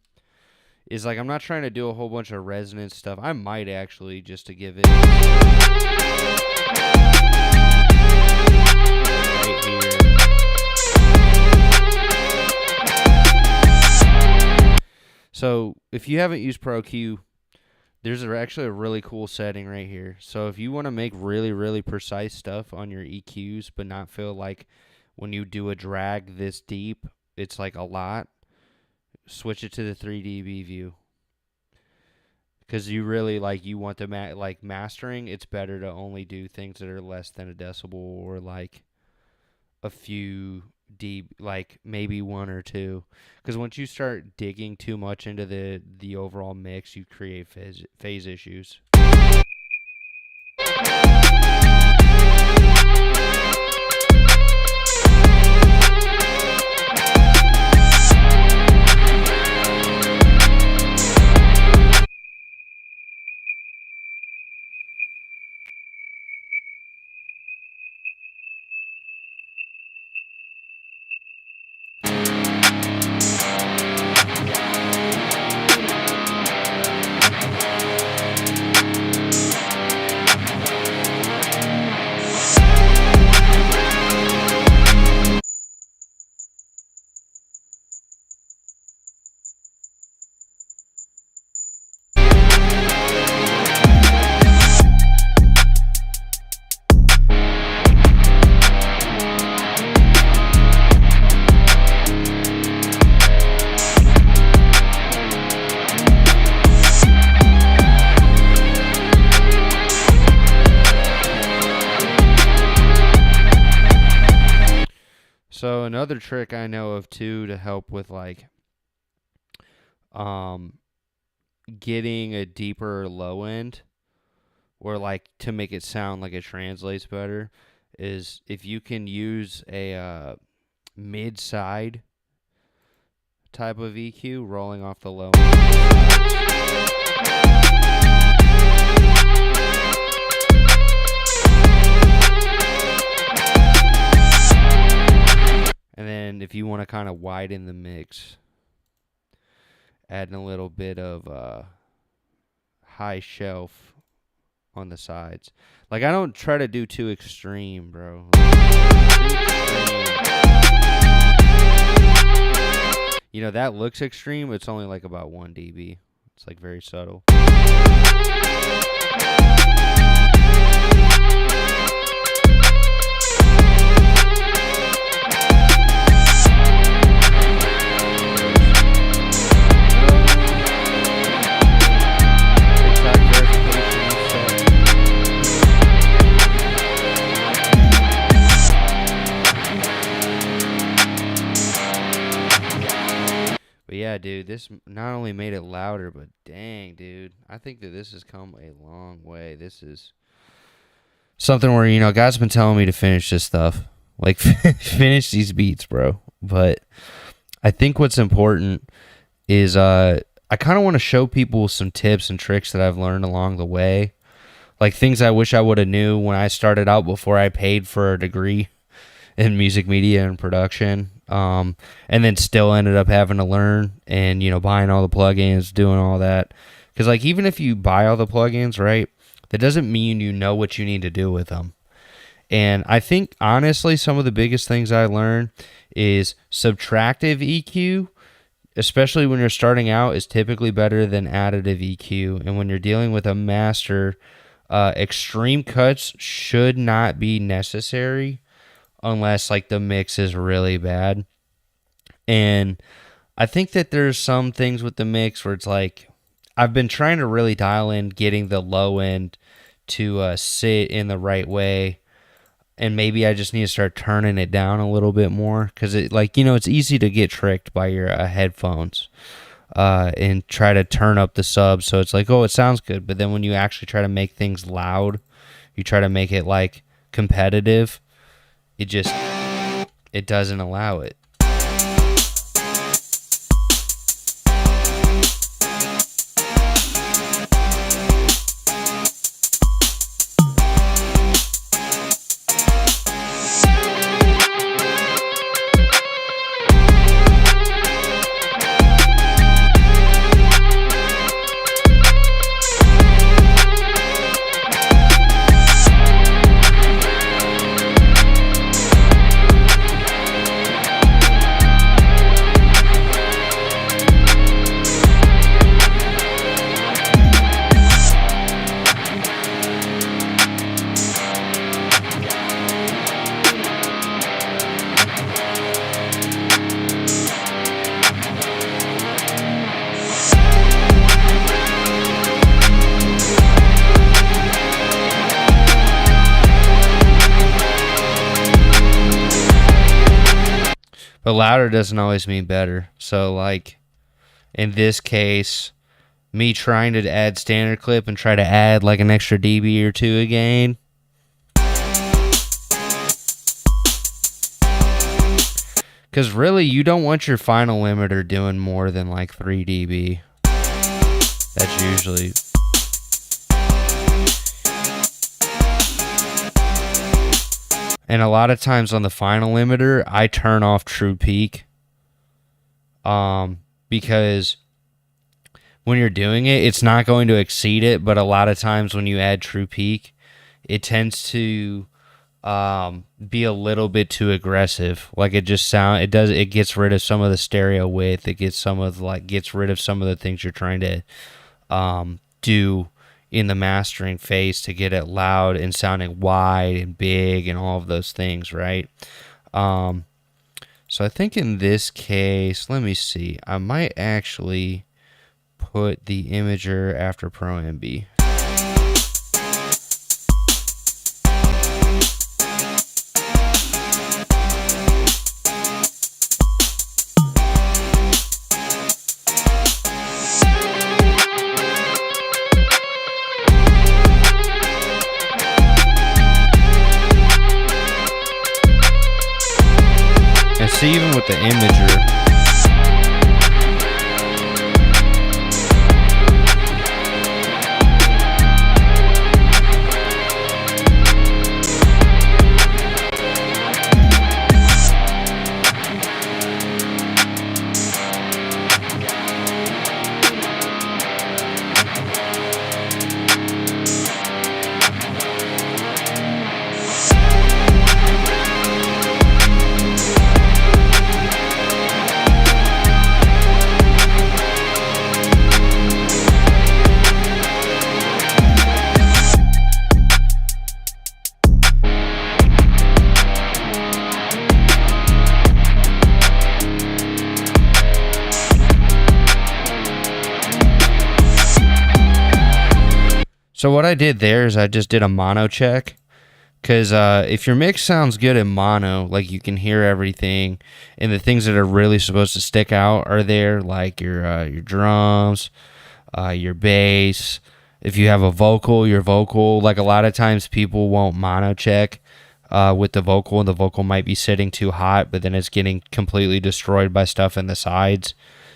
is like I'm not trying to do a whole bunch of resonance stuff. I might actually just to give it right here. So if you haven't used ProQ, there's actually a really cool setting right here. So if you want to make really, really precise stuff on your EQs, but not feel like when you do a drag this deep, it's like a lot, switch it to the 3 dB view. Because you really, like, you want the, mastering, it's better to only do things that are less than a decibel or, like, a few dB, like, maybe 1 or 2. Because once you start digging too much into the overall mix, you create phase issues. So another trick I know of too to help with like getting a deeper low end or like to make it sound like it translates better is if you can use a mid side type of EQ rolling off the low end. And then if you want to kind of widen the mix, adding a little bit of high shelf on the sides. Like, I don't try to do too extreme, bro. You know, that looks extreme, but it's only like about 1 dB. It's like very subtle. But yeah, dude, this not only made it louder, but dang, dude, I think that this has come a long way. This is something where, you know, God's been telling me to finish this stuff. Like, finish these beats, bro. But I think what's important is I kind of want to show people some tips and tricks that I've learned along the way. Like, things I wish I would have knew when I started out before I paid for a degree in music media and production. And then still ended up having to learn and, you know, buying all the plugins, doing all that. Because, like, even if you buy all the plugins, right, that doesn't mean you know what you need to do with them. And I think, honestly, some of the biggest things I learned is subtractive EQ, especially when you're starting out, is typically better than additive EQ. And when you're dealing with a master, extreme cuts should not be necessary unless, like, the mix is really bad. And I think that there's some things with the mix where it's like, I've been trying to really dial in getting the low end to sit in the right way. And maybe I just need to start turning it down a little bit more. Because, it, like, you know, it's easy to get tricked by your headphones and try to turn up the sub. So it's like, oh, it sounds good. But then when you actually try to make things loud, you try to make it, like, competitive, it doesn't allow it. But louder doesn't always mean better. So, like, in this case, me trying to add standard clip and try to add, like, an extra dB or two again. Because really, you don't want your final limiter doing more than, like, 3 dB. That's usually... And a lot of times on the final limiter, I turn off true peak. Because when you're doing it, it's not going to exceed it. But a lot of times when you add true peak, it tends to be a little bit too aggressive. Like, it gets rid of some of the stereo width. It gets rid of some of the things you're trying to do in the mastering phase to get it loud and sounding wide and big and all of those things, right? So I think in this case, let me see. I might actually put the Imager after Pro MB. See, even with the Imager, So what I did there is I just did a mono check. Because if your mix sounds good in mono, like you can hear everything, and the things that are really supposed to stick out are there, like your drums, your bass. If you have a vocal, your vocal. Like a lot of times people won't mono check with the vocal, and the vocal might be sitting too hot, but then it's getting completely destroyed by stuff in the sides.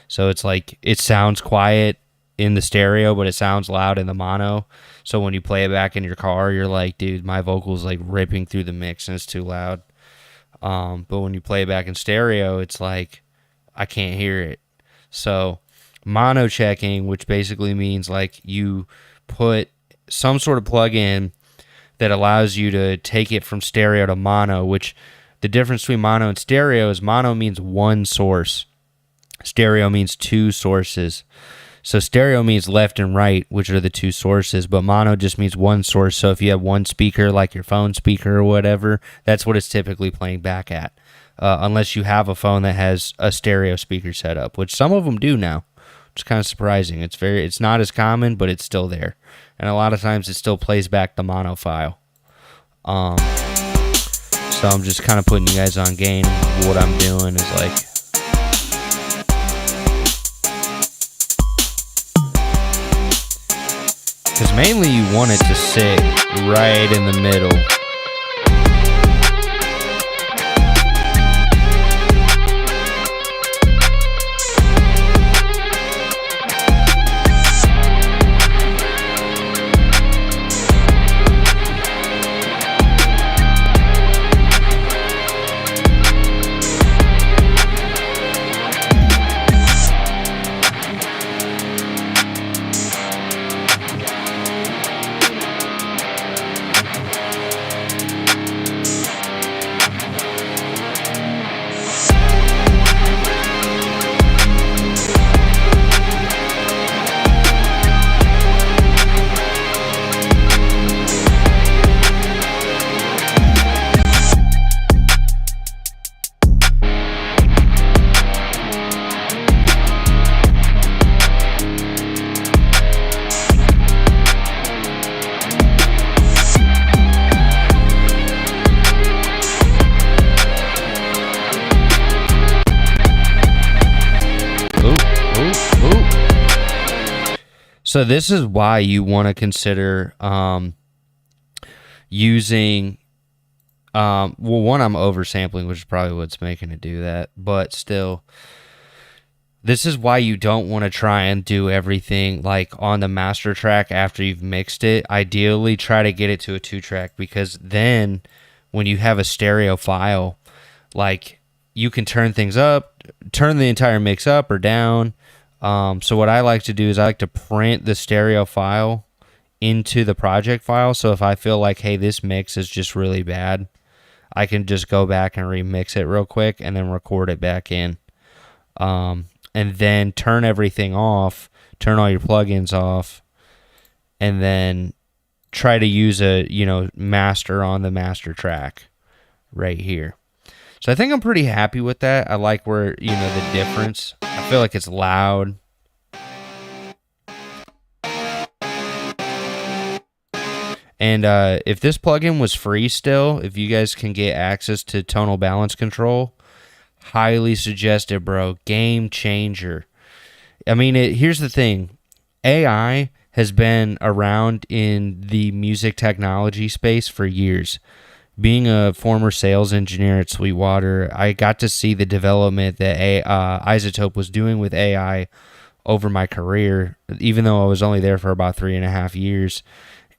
So it's like it sounds quiet in the stereo, but it sounds loud in the mono. So when you play it back in your car, you're like, dude, my vocal's like ripping through the mix and it's too loud. But when you play it back in stereo, it's like I can't hear it. So mono checking, which basically means like you put some sort of plug in that allows you to take it from stereo to mono, which the difference between mono and stereo is mono means one source. Stereo means two sources. So stereo means left and right, which are the two sources, but mono just means one source. So if you have one speaker, like your phone speaker or whatever, that's what it's typically playing back at, unless you have a phone that has a stereo speaker set up, which some of them do now, which is kind of surprising. It's not as common, but it's still there, and a lot of times it still plays back the mono file. So I'm just kind of putting you guys on game. What I'm doing is like, because mainly you want it to sit right in the middle. So this is why you want to consider using, well, one, I'm oversampling, which is probably what's making it do that, but still, this is why you don't want to try and do everything like on the master track after you've mixed it. Ideally, try to get it to a 2-track, because then when you have a stereo file, like you can turn things up, turn the entire mix up or down. So what I like to do is I like to print the stereo file into the project file. So if I feel like, hey, this mix is just really bad, I can just go back and remix it real quick and then record it back in. And then turn everything off, turn all your plugins off, and then try to use a, master on the master track right here. So I think I'm pretty happy with that. I like where, the difference. I feel like it's loud. And if this plugin was free still, if you guys can get access to tonal balance control, highly suggest it, bro. Game changer. I mean, here's the thing. AI has been around in the music technology space for years. Being a former sales engineer at Sweetwater, I got to see the development that iZotope was doing with AI over my career, even though I was only there for about 3.5 years.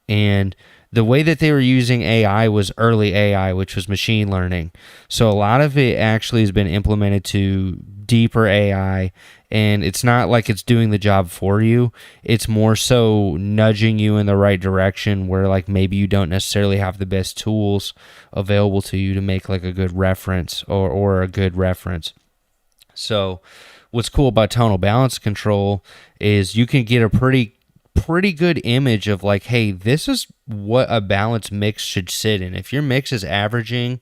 And the way that they were using AI was early AI, which was machine learning. So a lot of it actually has been implemented to deeper AI, and it's not like it's doing the job for you. It's more so nudging you in the right direction where like maybe you don't necessarily have the best tools available to you to make like a good reference or a good reference. So what's cool about tonal balance control is you can get a pretty good image of like, hey, this is what a balanced mix should sit in. If your mix is averaging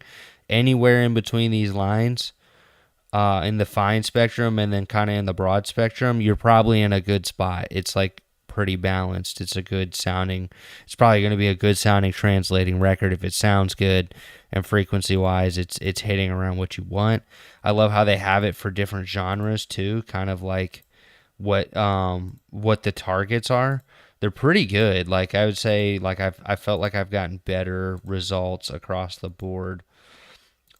anywhere in between these lines, in the fine spectrum and then kind of in the broad spectrum, you're probably in a good spot. It's like pretty balanced. It's a good sounding. It's probably going to be a good sounding translating record if it sounds good, and frequency wise, it's hitting around what you want. I love how they have it for different genres too, kind of like what the targets are. They're pretty good. Like I would say, like I felt like I've gotten better results across the board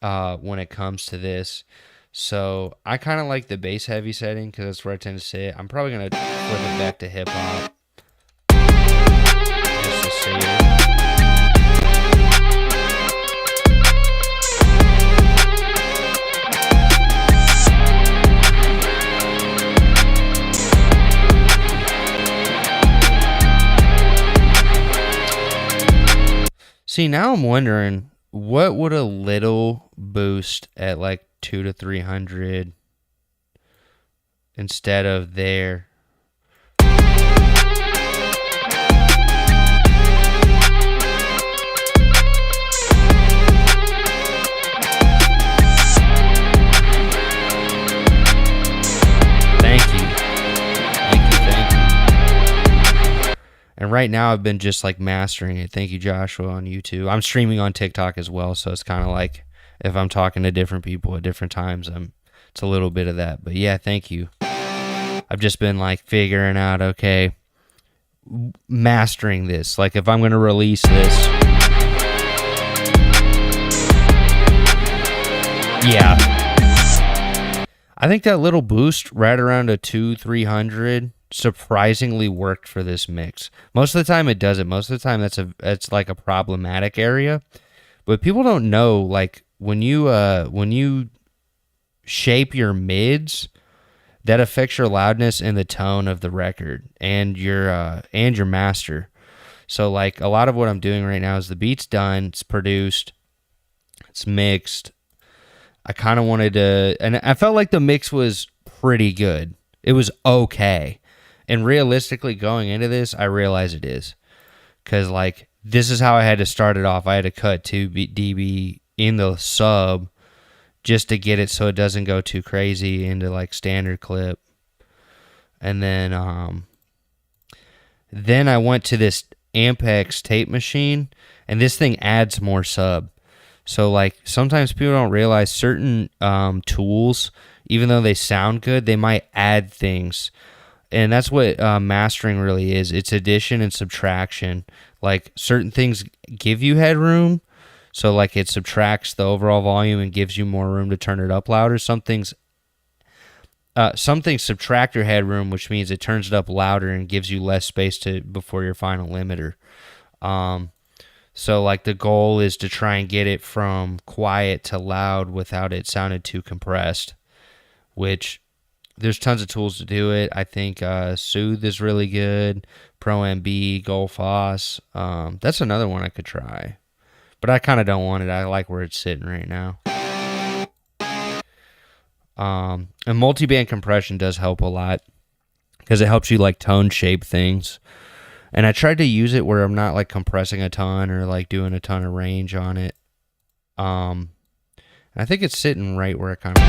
when it comes to this. So I kind of like the bass heavy setting because that's where I tend to sit. I'm probably gonna flip it back to hip hop just to see it. See, now I'm wondering, what would a little boost at like 200 to 300 instead of there? And right now I've been just like mastering it. Thank you, Joshua, on YouTube. I'm streaming on TikTok as well, so it's kind of like if I'm talking to different people at different times, it's a little bit of that. But yeah, thank you. I've just been like figuring out, okay, mastering this. Like if I'm going to release this. Yeah. I think that little boost right around a 200-300 surprisingly worked for this mix. Most of the time it doesn't. Most of the time it's like a problematic area. But people don't know, like when you shape your mids, that affects your loudness and the tone of the record and your master. So like a lot of what I'm doing right now is the beat's done, it's produced, it's mixed. I kind of wanted to, and I felt like the mix was pretty good. It was okay. And realistically, going into this, I realize it is. Because, like, this is how I had to start it off. I had to cut 2 dB in the sub just to get it so it doesn't go too crazy into, like, standard clip. And then I went to this Ampex tape machine, and this thing adds more sub. So, like, sometimes people don't realize certain tools, even though they sound good, they might add things. And that's what mastering really is. It's addition and subtraction. Like, certain things give you headroom, so like it subtracts the overall volume and gives you more room to turn it up louder. Some things subtract your headroom, which means it turns it up louder and gives you less space before your final limiter. So like the goal is to try and get it from quiet to loud without it sounding too compressed, which there's tons of tools to do it. I think Soothe is really good. Pro MB, Goldfoss. That's another one I could try. But I kind of don't want it. I like where it's sitting right now. And multiband compression does help a lot because it helps you like tone shape things. And I tried to use it where I'm not like compressing a ton or like doing a ton of range on it. I think it's sitting right where it kind of...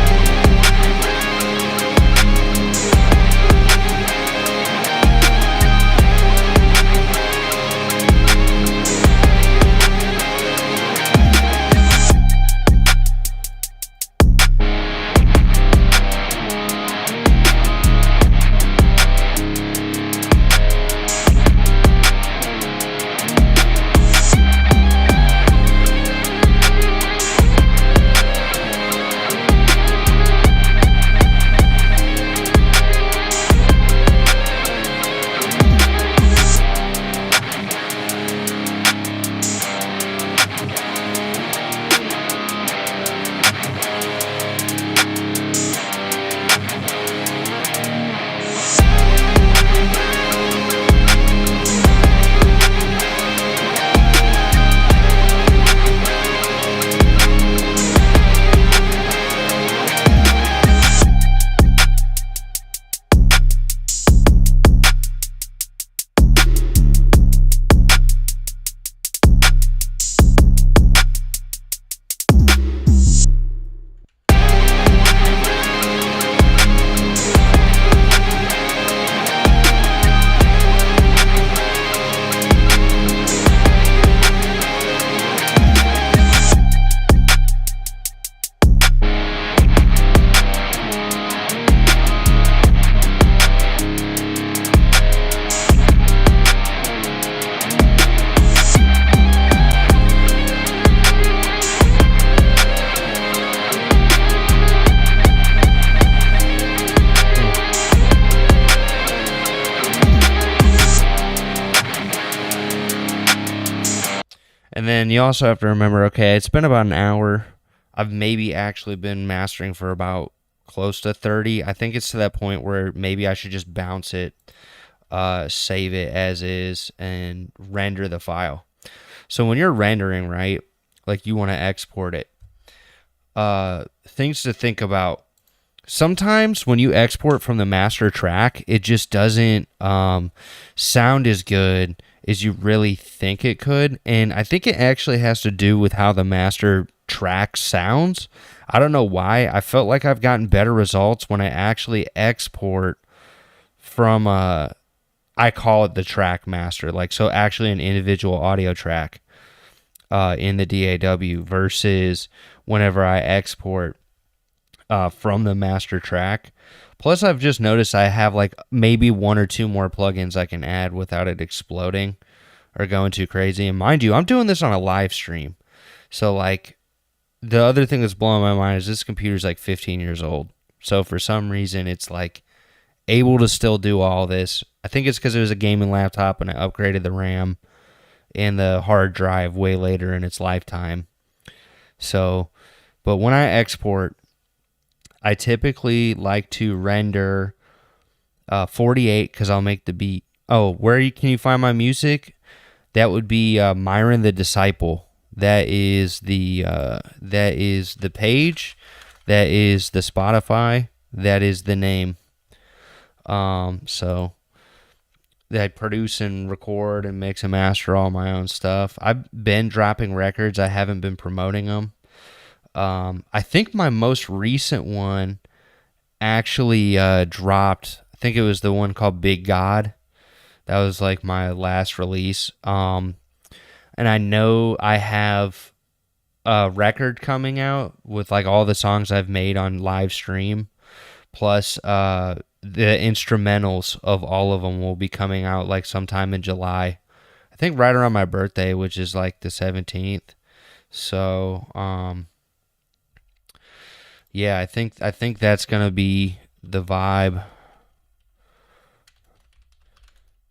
And then you also have to remember, okay, it's been about an hour. I've maybe actually been mastering for about close to 30. I think it's to that point where maybe I should just bounce it, save it as is, and render the file. So when you're rendering, right, like you want to export it, things to think about. Sometimes when you export from the master track, it just doesn't sound as good as you really think it could. And I think it actually has to do with how the master track sounds. I don't know why. I felt like I've gotten better results when I actually export from I call it the track master, like so actually an individual audio track in the DAW versus whenever I export from the master track. Plus, I've just noticed I have like maybe one or two more plugins I can add without it exploding or going too crazy. And mind you, I'm doing this on a live stream. So, like, the other thing that's blowing my mind is this computer's like 15 years old. So, for some reason, it's like able to still do all this. I think it's because it was a gaming laptop and I upgraded the RAM and the hard drive way later in its lifetime. So, but when I export, I typically like to render 48 because I'll make the beat. Oh, can you find my music? That would be Myron the Disciple. That is the page. That is the Spotify. That is the name. So I produce and record and mix and master all my own stuff. I've been dropping records. I haven't been promoting them. I think my most recent one actually dropped. I think it was the one called Big God. That was like my last release. And I know I have a record coming out with like all the songs I've made on live stream, plus the instrumentals of all of them will be coming out like sometime in July. I think right around my birthday, which is like the 17th. So, yeah, I think that's gonna be the vibe.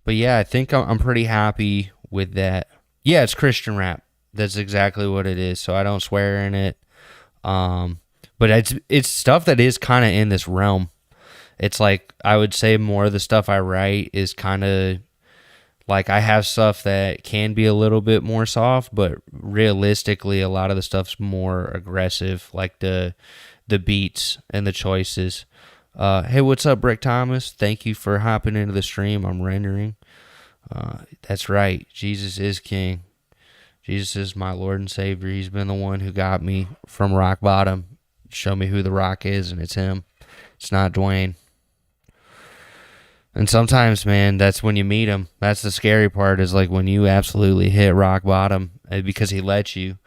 But yeah, I think I'm pretty happy with that. Yeah, it's Christian rap. That's exactly what it is. So I don't swear in it. But it's stuff that is kind of in this realm. It's like I would say more of the stuff I write is kind of like I have stuff that can be a little bit more soft, but realistically, a lot of the stuff's more aggressive, like the beats and the choices. Hey, what's up, Rick Thomas? Thank you for hopping into the stream. I'm rendering. That's right. Jesus is King. Jesus is my Lord and Savior. He's been the one who got me from rock bottom. Show me who the rock is, and it's him. It's not Dwayne. And sometimes, man, that's when you meet him. That's the scary part, is like when you absolutely hit rock bottom because he lets you.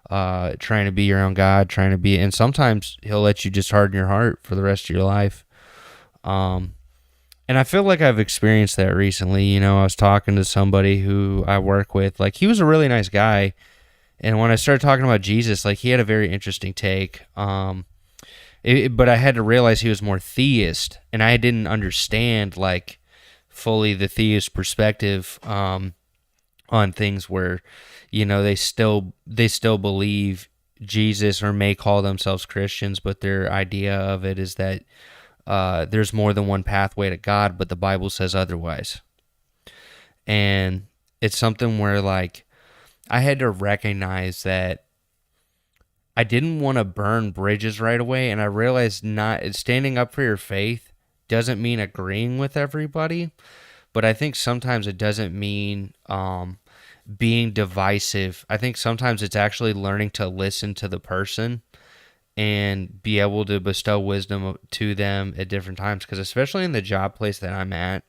Trying to be your own God, and sometimes he'll let you just harden your heart for the rest of your life. And I feel like I've experienced that recently. You know, I was talking to somebody who I work with. Like, he was a really nice guy. And when I started talking about Jesus, like, he had a very interesting take. But I had to realize he was more theist, and I didn't understand, like, fully the theist perspective on things where, you know, they still believe Jesus or may call themselves Christians, but their idea of it is that there's more than one pathway to God, but the Bible says otherwise. And it's something where, like, I had to recognize that I didn't want to burn bridges right away, and I realized not standing up for your faith doesn't mean agreeing with everybody, but I think sometimes it doesn't mean being divisive. I think sometimes it's actually learning to listen to the person and be able to bestow wisdom to them at different times, because especially in the job place that I'm at,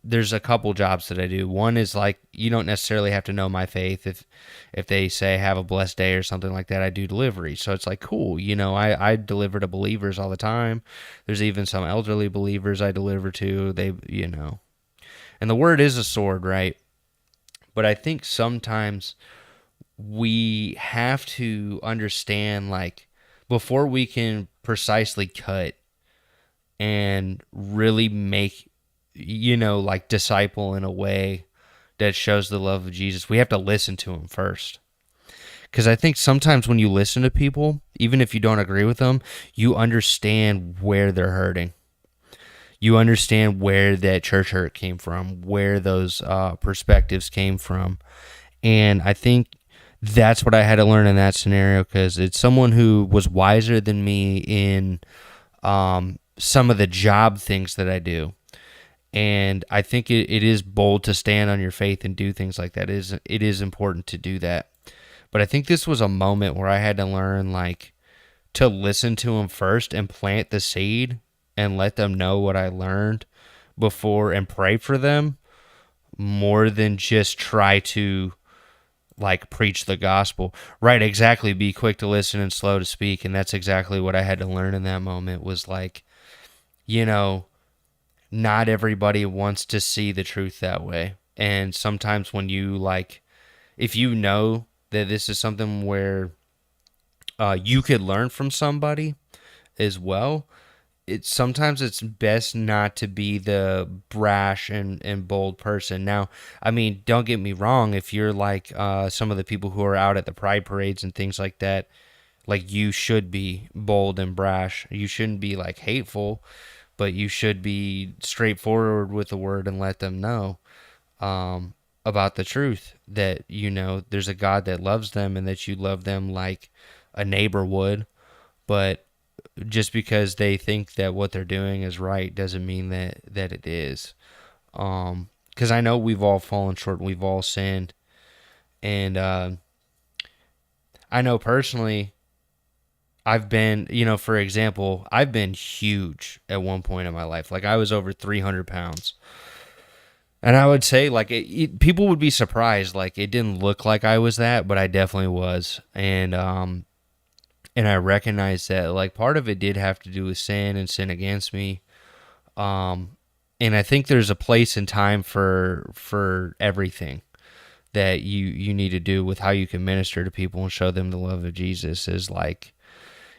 there's a couple jobs that I do. One is like, you don't necessarily have to know my faith. If they say have a blessed day or something like that, I do delivery. So it's like, cool, you know, I deliver to believers all the time. There's even some elderly believers I deliver to. They, you know, and the word is a sword, right? But I think sometimes we have to understand, like, before we can precisely cut and really make, you know, like, disciple in a way that shows the love of Jesus, we have to listen to him first. Because I think sometimes when you listen to people, even if you don't agree with them, you understand where they're hurting. You understand where that church hurt came from, where those perspectives came from. And I think that's what I had to learn in that scenario, because it's someone who was wiser than me in some of the job things that I do. And I think it is bold to stand on your faith and do things like that. It is important to do that. But I think this was a moment where I had to learn, like, to listen to them first and plant the seed and let them know what I learned before, and pray for them more than just try to, like, preach the gospel. Right, exactly. Be quick to listen and slow to speak. And that's exactly what I had to learn in that moment, was like, not everybody wants to see the truth that way. And sometimes when you, like, if you know that this is something where you could learn from somebody as well, sometimes it's best not to be the brash and bold person. Now, I mean, don't get me wrong, if you're like some of the people who are out at the pride parades and things like that, like, you should be bold and brash. You shouldn't be, like, hateful, but you should be straightforward with the word and let them know about the truth, that, there's a God that loves them and that you love them like a neighbor would. But just because they think that what they're doing is right doesn't mean that it is. Because I know we've all fallen short, we've all sinned. And I know personally, I've been, for example, I've been huge at one point in my life. Like, I was over 300 pounds. And I would say, like, people would be surprised. Like, it didn't look like I was that, but I definitely was. And I recognized that, like, part of it did have to do with sin and sin against me. And I think there's a place and time for everything that you need to do with how you can minister to people and show them the love of Jesus. Is like,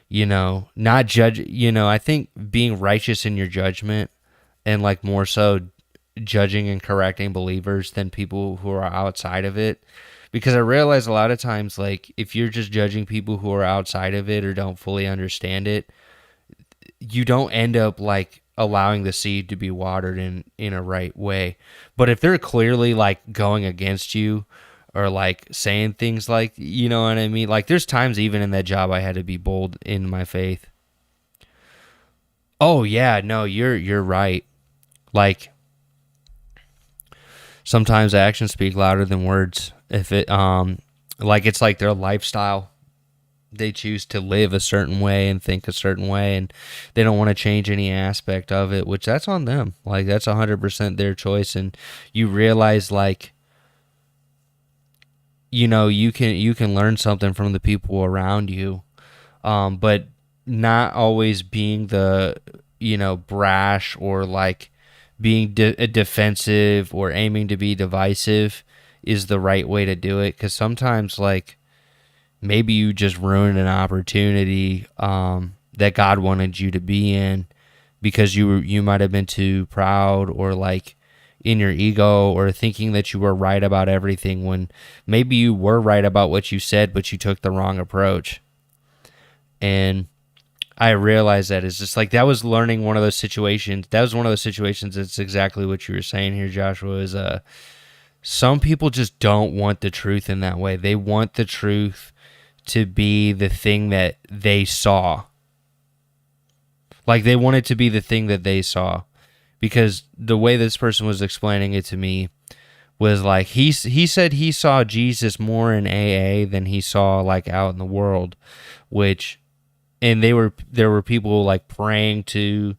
not judge. I think being righteous in your judgment, and, like, more so judging and correcting believers than people who are outside of it. Because I realize a lot of times, like, if you're just judging people who are outside of it or don't fully understand it, you don't end up, like, allowing the seed to be watered in a right way. But if they're clearly, like, going against you, or, like, saying things like, you know what I mean? Like, there's times even in that job I had to be bold in my faith. Oh yeah, no, you're right. Like, sometimes actions speak louder than words. If it like, it's like their lifestyle, they choose to live a certain way and think a certain way, and they don't want to change any aspect of it, which that's on them. Like, that's 100% their choice. And you realize, like, you can learn something from the people around you, but not always being the brash, or, like, being defensive or aiming to be divisive is the right way to do it. Because sometimes, like, maybe you just ruined an opportunity that God wanted you to be in, because you might have been too proud, or, like, in your ego, or thinking that you were right about everything, when maybe you were right about what you said, but you took the wrong approach. And I realized that it's just like, that was learning one of those situations. That was one of those situations. It's exactly what you were saying here, Joshua, is some people just don't want the truth in that way. They want the truth to be the thing that they saw. Like, they want it to be the thing that they saw. Because the way this person was explaining it to me was like, he said he saw Jesus more in AA than he saw, like, out in the world, and there were people, like, praying to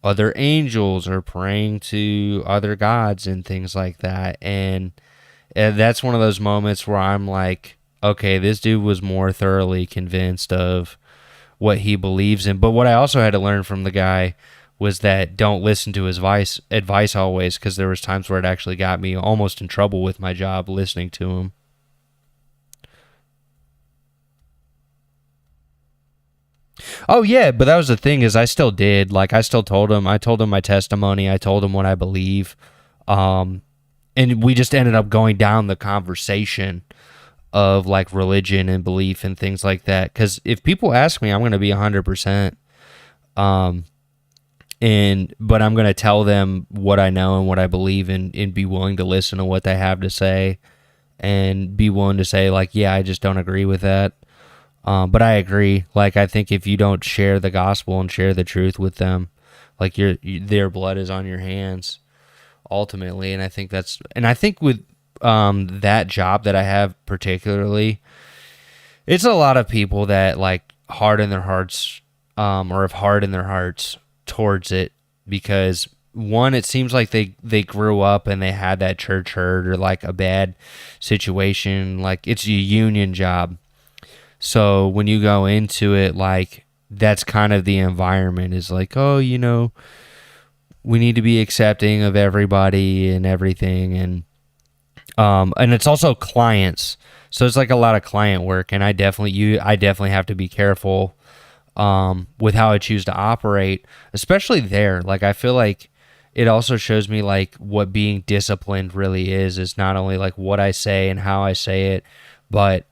other angels or praying to other gods and things like that. And that's one of those moments where I'm like, okay, this dude was more thoroughly convinced of what he believes in. But what I also had to learn from the guy was that don't listen to his advice always, because there was times where it actually got me almost in trouble with my job listening to him. Oh yeah, but that was the thing, is I still did. Like, I still told him. I told him my testimony. I told him what I believe. And and we just ended up going down the conversation of like religion and belief and things like that. Because if people ask me, I'm going to be 100%. But I'm going to tell them what I know and what I believe in, and be willing to listen to what they have to say, and be willing to say like, yeah, I just don't agree with that. But I agree. Like, I think if you don't share the gospel and share the truth with them, like their blood is on your hands ultimately. And I think with that job that I have particularly, it's a lot of people that like harden their hearts, or have hardened their hearts towards it, because one, it seems like they grew up and they had that church hurt or like a bad situation. Like, it's a union job. So when you go into it, like, that's kind of the environment, is like, oh, we need to be accepting of everybody and everything. And it's also clients. So it's like a lot of client work. And I definitely have to be careful, with how I choose to operate, especially there. Like, I feel like it also shows me like what being disciplined really is not only like what I say and how I say it, but,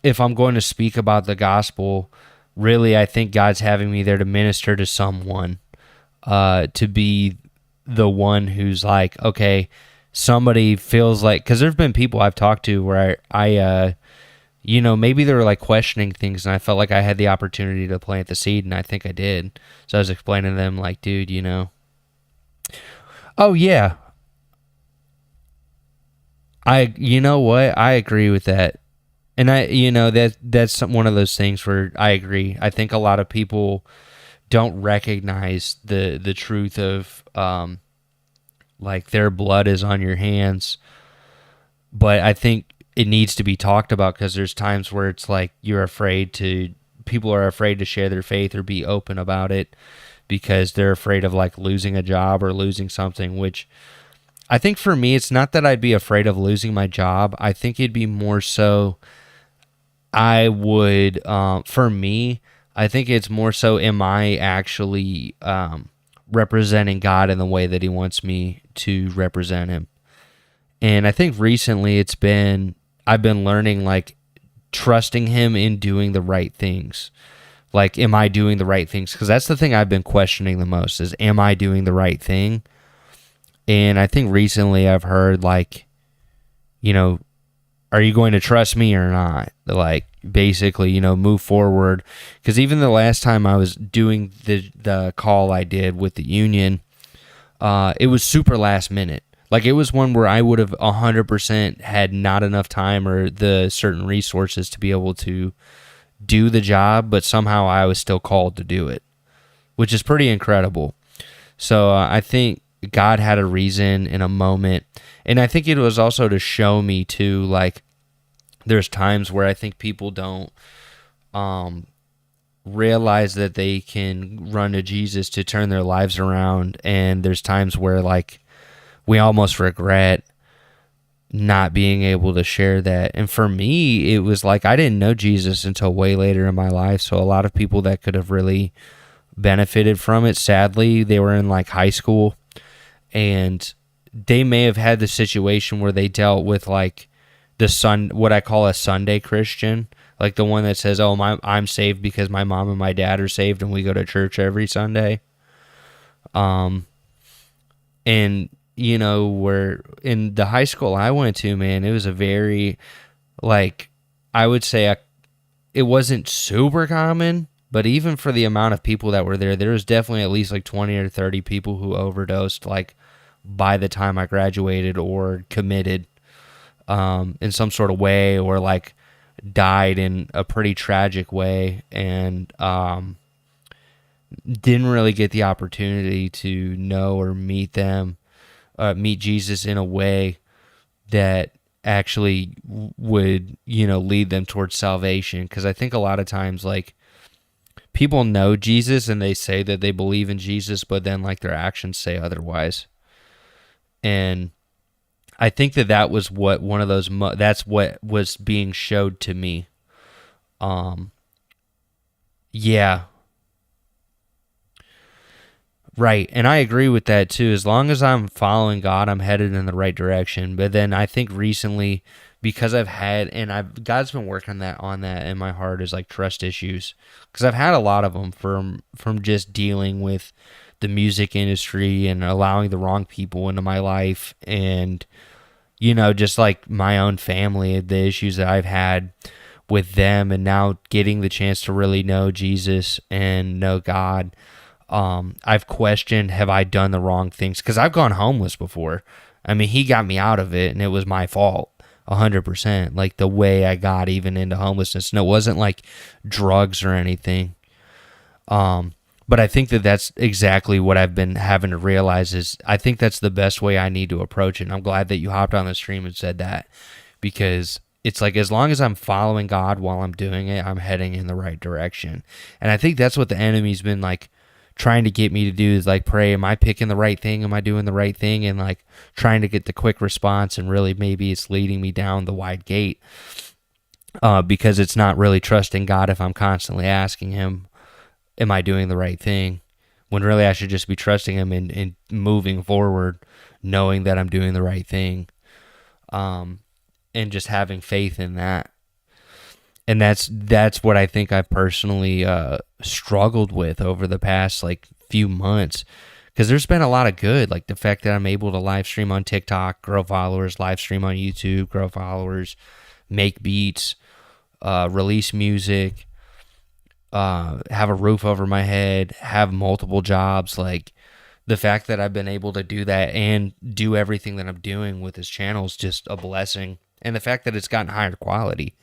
if I'm going to speak about the gospel, really, I think God's having me there to minister to someone, to be the one who's like, okay, somebody feels like, because there's been people I've talked to where I maybe they were like questioning things, and I felt like I had the opportunity to plant the seed, and I think I did. So I was explaining to them like, dude, oh yeah, you know what? I agree with that. And that's one of those things where I agree. I think a lot of people don't recognize the truth of, like, their blood is on your hands. But I think it needs to be talked about, because there's times where it's like people are afraid to share their faith or be open about it, because they're afraid of like losing a job or losing something, which I think for me, it's not that I'd be afraid of losing my job. I think it'd be more so, for me, I think it's more so, am I actually representing God in the way that he wants me to represent him? And I think recently I've been learning, like, trusting him in doing the right things. Like, am I doing the right things? Because that's the thing I've been questioning the most, is, am I doing the right thing? And I think recently I've heard, like, are you going to trust me or not? Like, basically, move forward. Because even the last time I was doing the call I did with the union, it was super last minute. Like, it was one where I would have 100% had not enough time or the certain resources to be able to do the job, but somehow I was still called to do it, which is pretty incredible. So I think God had a reason in a moment. And I think it was also to show me too, like, there's times where I think people don't realize that they can run to Jesus to turn their lives around. And there's times where, like, we almost regret not being able to share that. And for me, it was like, I didn't know Jesus until way later in my life. So a lot of people that could have really benefited from it, sadly, they were in like high school, and they may have had the situation where they dealt with like what I call a Sunday Christian, like the one that says, oh, I'm saved because my mom and my dad are saved and we go to church every Sunday. And where in the high school I went to, man, it was a very, like, I would say it wasn't super common, but even for the amount of people that were there was definitely at least like 20 or 30 people who overdosed, like, by the time I graduated, or committed in some sort of way, or like died in a pretty tragic way, and didn't really get the opportunity to know or meet Jesus in a way that actually would, lead them towards salvation. Because I think a lot of times, like, people know Jesus and they say that they believe in Jesus, but then like their actions say otherwise. And I think that was what one of those, that's what was being showed to me. Yeah. Right. And I agree with that too. As long as I'm following God, I'm headed in the right direction. But then I think recently, because I've had, and I've, God's been working on that in my heart, is like trust issues. Because I've had a lot of them from just dealing with the music industry and allowing the wrong people into my life. And, just like my own family, the issues that I've had with them, and now getting the chance to really know Jesus and know God. I've questioned, have I done the wrong things? Because I've gone homeless before. I mean, he got me out of it, and it was my fault, 100%. Like the way I got even into homelessness, and it wasn't like drugs or anything. But I think that that's exactly what I've been having to realize is I think that's the best way I need to approach it. And I'm glad that you hopped on the stream and said that, because it's like as long as I'm following God while I'm doing it, I'm heading in the right direction. And I think that's what the enemy's been like trying to get me to do, is like pray, am I picking the right thing? Am I doing the right thing? And like trying to get the quick response, and really maybe it's leading me down the wide gate, because it's not really trusting God if I'm constantly asking him, am I doing the right thing? When really I should just be trusting him and moving forward, knowing that I'm doing the right thing, and just having faith in that. And that's what I think I've personally struggled with over the past like few months, because there's been a lot of good, like the fact that I'm able to live stream on TikTok, grow followers, live stream on YouTube, grow followers, make beats, release music, have a roof over my head, have multiple jobs. Like the fact that I've been able to do that and do everything that I'm doing with this channel is just a blessing. And the fact that it's gotten higher quality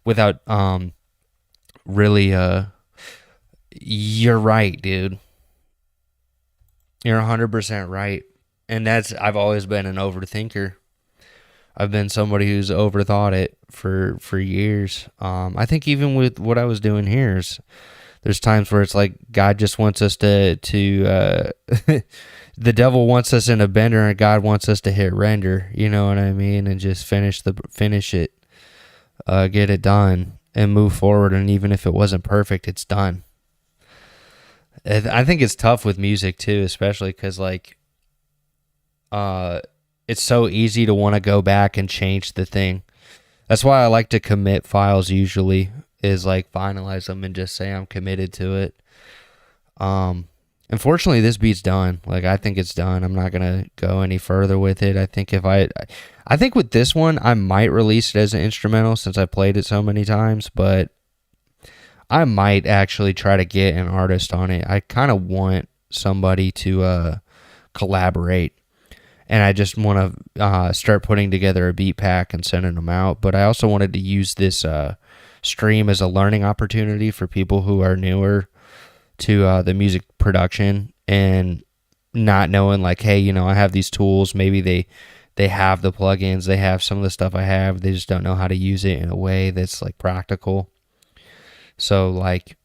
without really you're right, dude. You're 100% right. And I've always been an overthinker. I've been somebody who's overthought it for years. I think even with what I was doing here, there's times where it's like God just wants us to the devil wants us in a bender and God wants us to hit render, you know what I mean? And just finish it, get it done and move forward. And even if it wasn't perfect, it's done. I think it's tough with music too, especially because like, it's so easy to want to go back and change the thing. That's why I like to commit files usually, is like finalize them and just say I'm committed to it. Unfortunately, this beat's done. Like, I think it's done. I'm not going to go any further with it. I think I think with this one, I might release it as an instrumental since I played it so many times, but I might actually try to get an artist on it. I kind of want somebody to collaborate, and I just want to start putting together a beat pack and sending them out. But I also wanted to use this stream as a learning opportunity for people who are newer to the music production and not knowing like, hey, I have these tools. Maybe they have the plugins, they have some of the stuff I have, they just don't know how to use it in a way that's like practical. So like,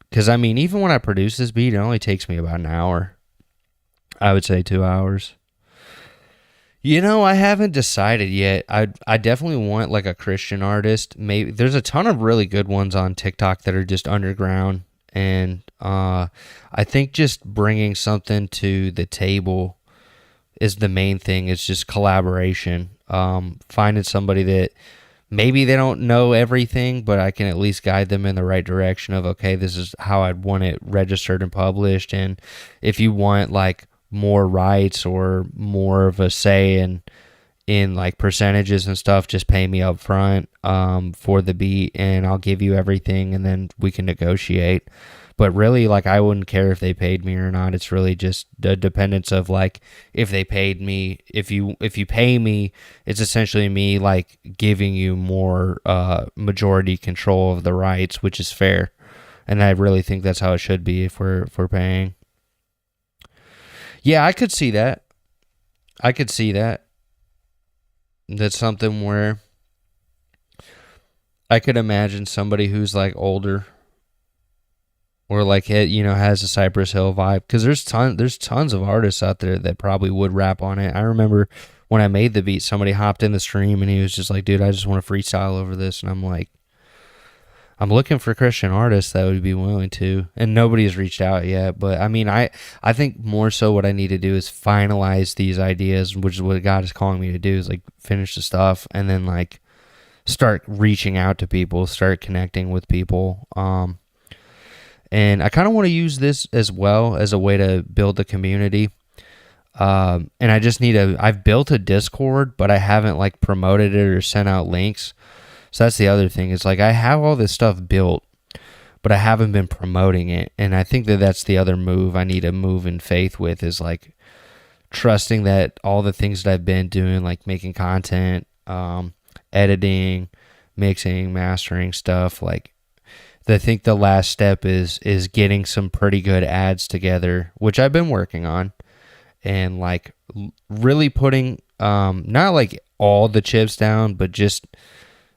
because I mean, even when I produce this beat, it only takes me about an hour. I would say 2 hours. I haven't decided yet. I definitely want like a Christian artist. Maybe there's a ton of really good ones on TikTok that are just underground. And I think just bringing something to the table is the main thing. It's just collaboration. Finding somebody that maybe they don't know everything, but I can at least guide them in the right direction of, okay, this is how I'd want it registered and published. And if you want like more rights or more of a say in like percentages and stuff, just pay me up front for the beat and I'll give you everything and then we can negotiate. But really, like, I wouldn't care if they paid me or not. It's really just the dependence of like, if they paid me, if you pay me, it's essentially me like giving you more majority control of the rights, which is fair. And I really think that's how it should be if we're paying. Yeah, I could see that. That's something where I could imagine somebody who's like older or like, has a Cypress Hill vibe, because there's tons of artists out there that probably would rap on it. I remember when I made the beat, somebody hopped in the stream and he was just like, dude, I just want to freestyle over this. And I'm like, I'm looking for Christian artists that would be willing to, and nobody's reached out yet. But I mean, I think more so what I need to do is finalize these ideas, which is what God is calling me to do, is like finish the stuff and then like start reaching out to people, start connecting with people. And I kind of want to use this as well as a way to build a community. And I just I've built a Discord, but I haven't like promoted it or sent out links. So that's the other thing. It's like I have all this stuff built, but I haven't been promoting it. And I think that that's the other move I need to move in faith with, is like trusting that all the things that I've been doing, like making content, editing, mixing, mastering stuff, like I think the last step is getting some pretty good ads together, which I've been working on, and like really putting not like all the chips down, but just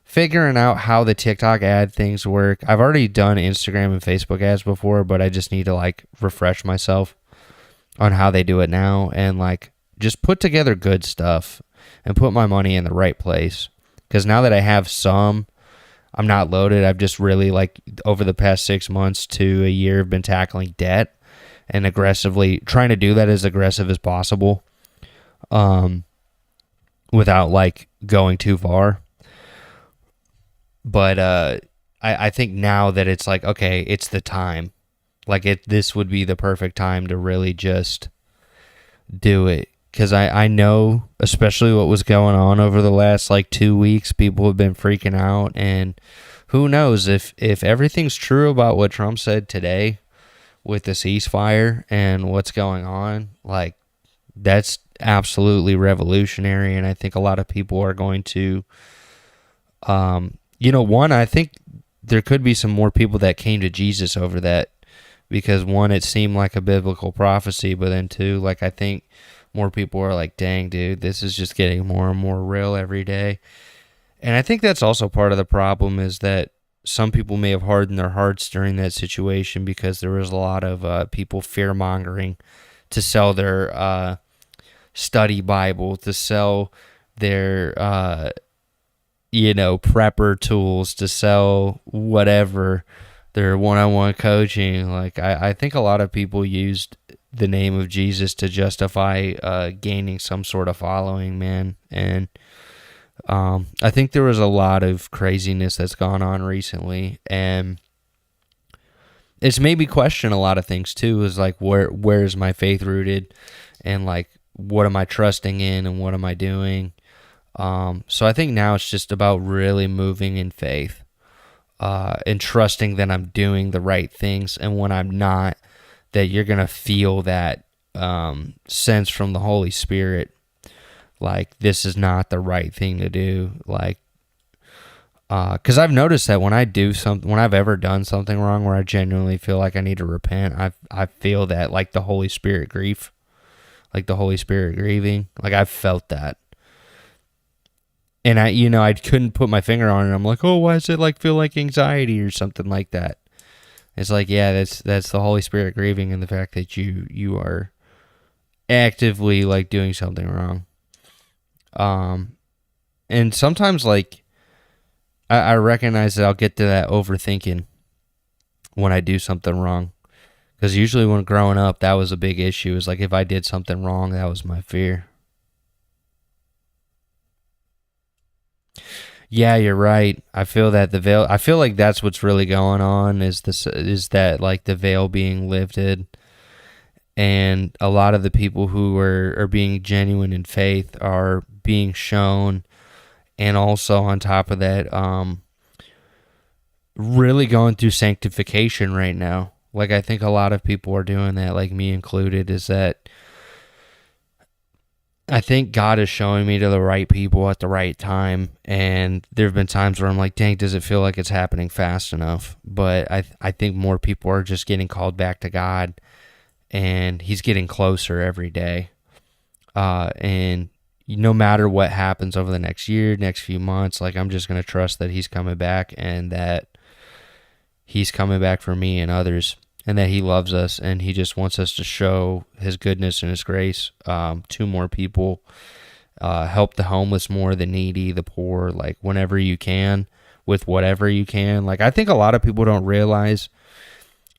figuring out how the TikTok ad things work. I've already done Instagram and Facebook ads before, but I just need to like refresh myself on how they do it now, and like just put together good stuff and put my money in the right place. Because now that I have some, I'm not loaded. I've just really like over the past 6 months to a year have been tackling debt and aggressively trying to do that as aggressive as possible, without like going too far. But I think now that it's like, okay, it's the time. Like this would be the perfect time to really just do it. Because I know, especially what was going on over the last like 2 weeks, people have been freaking out. And who knows if everything's true about what Trump said today with the ceasefire and what's going on, like that's absolutely revolutionary. And I think a lot of people are going to, I think there could be some more people that came to Jesus over that, because one, it seemed like a biblical prophecy, but then two, like I think more people are like, dang, dude, this is just getting more and more real every day. And I think that's also part of the problem, is that some people may have hardened their hearts during that situation because there was a lot of people fear-mongering to sell their study Bible, to sell their, prepper tools, to sell whatever, their one-on-one coaching. Like I think a lot of people used the name of Jesus to justify gaining some sort of following, man. And I think there was a lot of craziness that's gone on recently, and it's made me question a lot of things too. Is like, where is my faith rooted, and like what am I trusting in, and what am I doing? So I think now it's just about really moving in faith, and trusting that I'm doing the right things, and when I'm not, that you're gonna feel that sense from the Holy Spirit, like this is not the right thing to do. Like, because I've noticed that when I've ever done something wrong where I genuinely feel like I need to repent, I feel that, like the Holy Spirit grief, like the Holy Spirit grieving, like I've felt that. And I couldn't put my finger on it. I'm like, oh, why does it like feel like anxiety or something like that? It's like, yeah, that's the Holy Spirit grieving, and the fact that you are actively like doing something wrong. And sometimes like I recognize that I'll get to that overthinking when I do something wrong, because usually when growing up, that was a big issue. Is like if I did something wrong, that was my fear. Yeah, you're right. I feel that the veil. I feel like that's what's really going on. Is that like the veil being lifted, and a lot of the people who are being genuine in faith are being shown, and also on top of that, really going through sanctification right now. Like I think a lot of people are doing that, like me included. Is that I think God is showing me to the right people at the right time, and there have been times where I'm like, dang, does it feel like it's happening fast enough? But I think more people are just getting called back to God, and He's getting closer every day. And no matter what happens over the next year, next few months, like I'm just going to trust that He's coming back, and that He's coming back for me and others, and that He loves us, and He just wants us to show His goodness and His grace to more people. Help the homeless more, the needy, the poor, like whenever you can, with whatever you can. Like, I think a lot of people don't realize,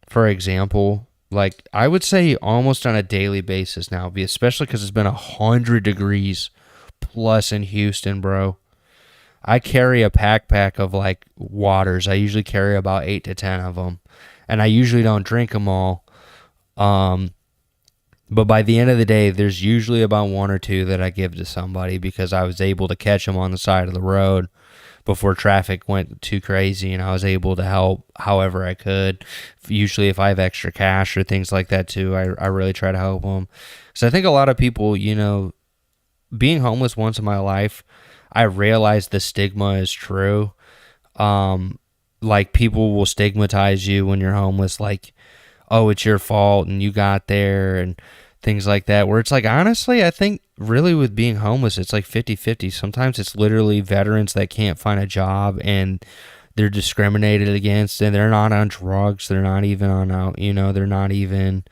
for example, like, I would say almost on a daily basis now, especially because it's been 100 degrees plus in Houston, bro. I carry a backpack of like waters. I usually carry about 8 to 10 of them, and I usually don't drink them all. Um, but by the end of the day, there's usually about one or two that I give to somebody because I was able to catch them on the side of the road before traffic went too crazy, and I was able to help however I could. Usually if I have extra cash or things like that too, I really try to help them. So I think a lot of people, being homeless once in my life, I realized the stigma is true. Like, people will stigmatize you when you're homeless, like, oh, it's your fault and you got there and things like that, where it's like, honestly, I think really with being homeless, it's like 50-50. Sometimes it's literally veterans that can't find a job and they're discriminated against, and they're not on drugs. They're not even on, they're not even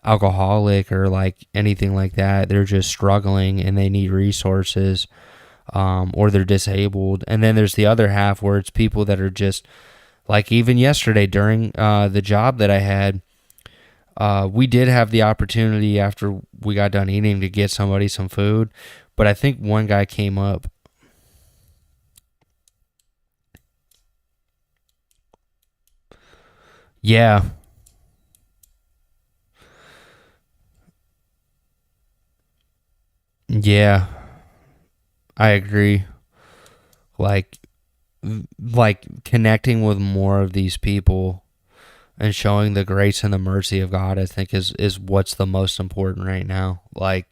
alcoholic or like anything like that. They're just struggling and they need resources, or they're disabled. And then there's the other half where it's people that are just like, even yesterday during the job that I had, we did have the opportunity after we got done eating to get somebody some food, but I think one guy came up. Yeah. Yeah, I agree. Like like connecting with more of these people and showing the grace and the mercy of God, I think is what's the most important right now. Like,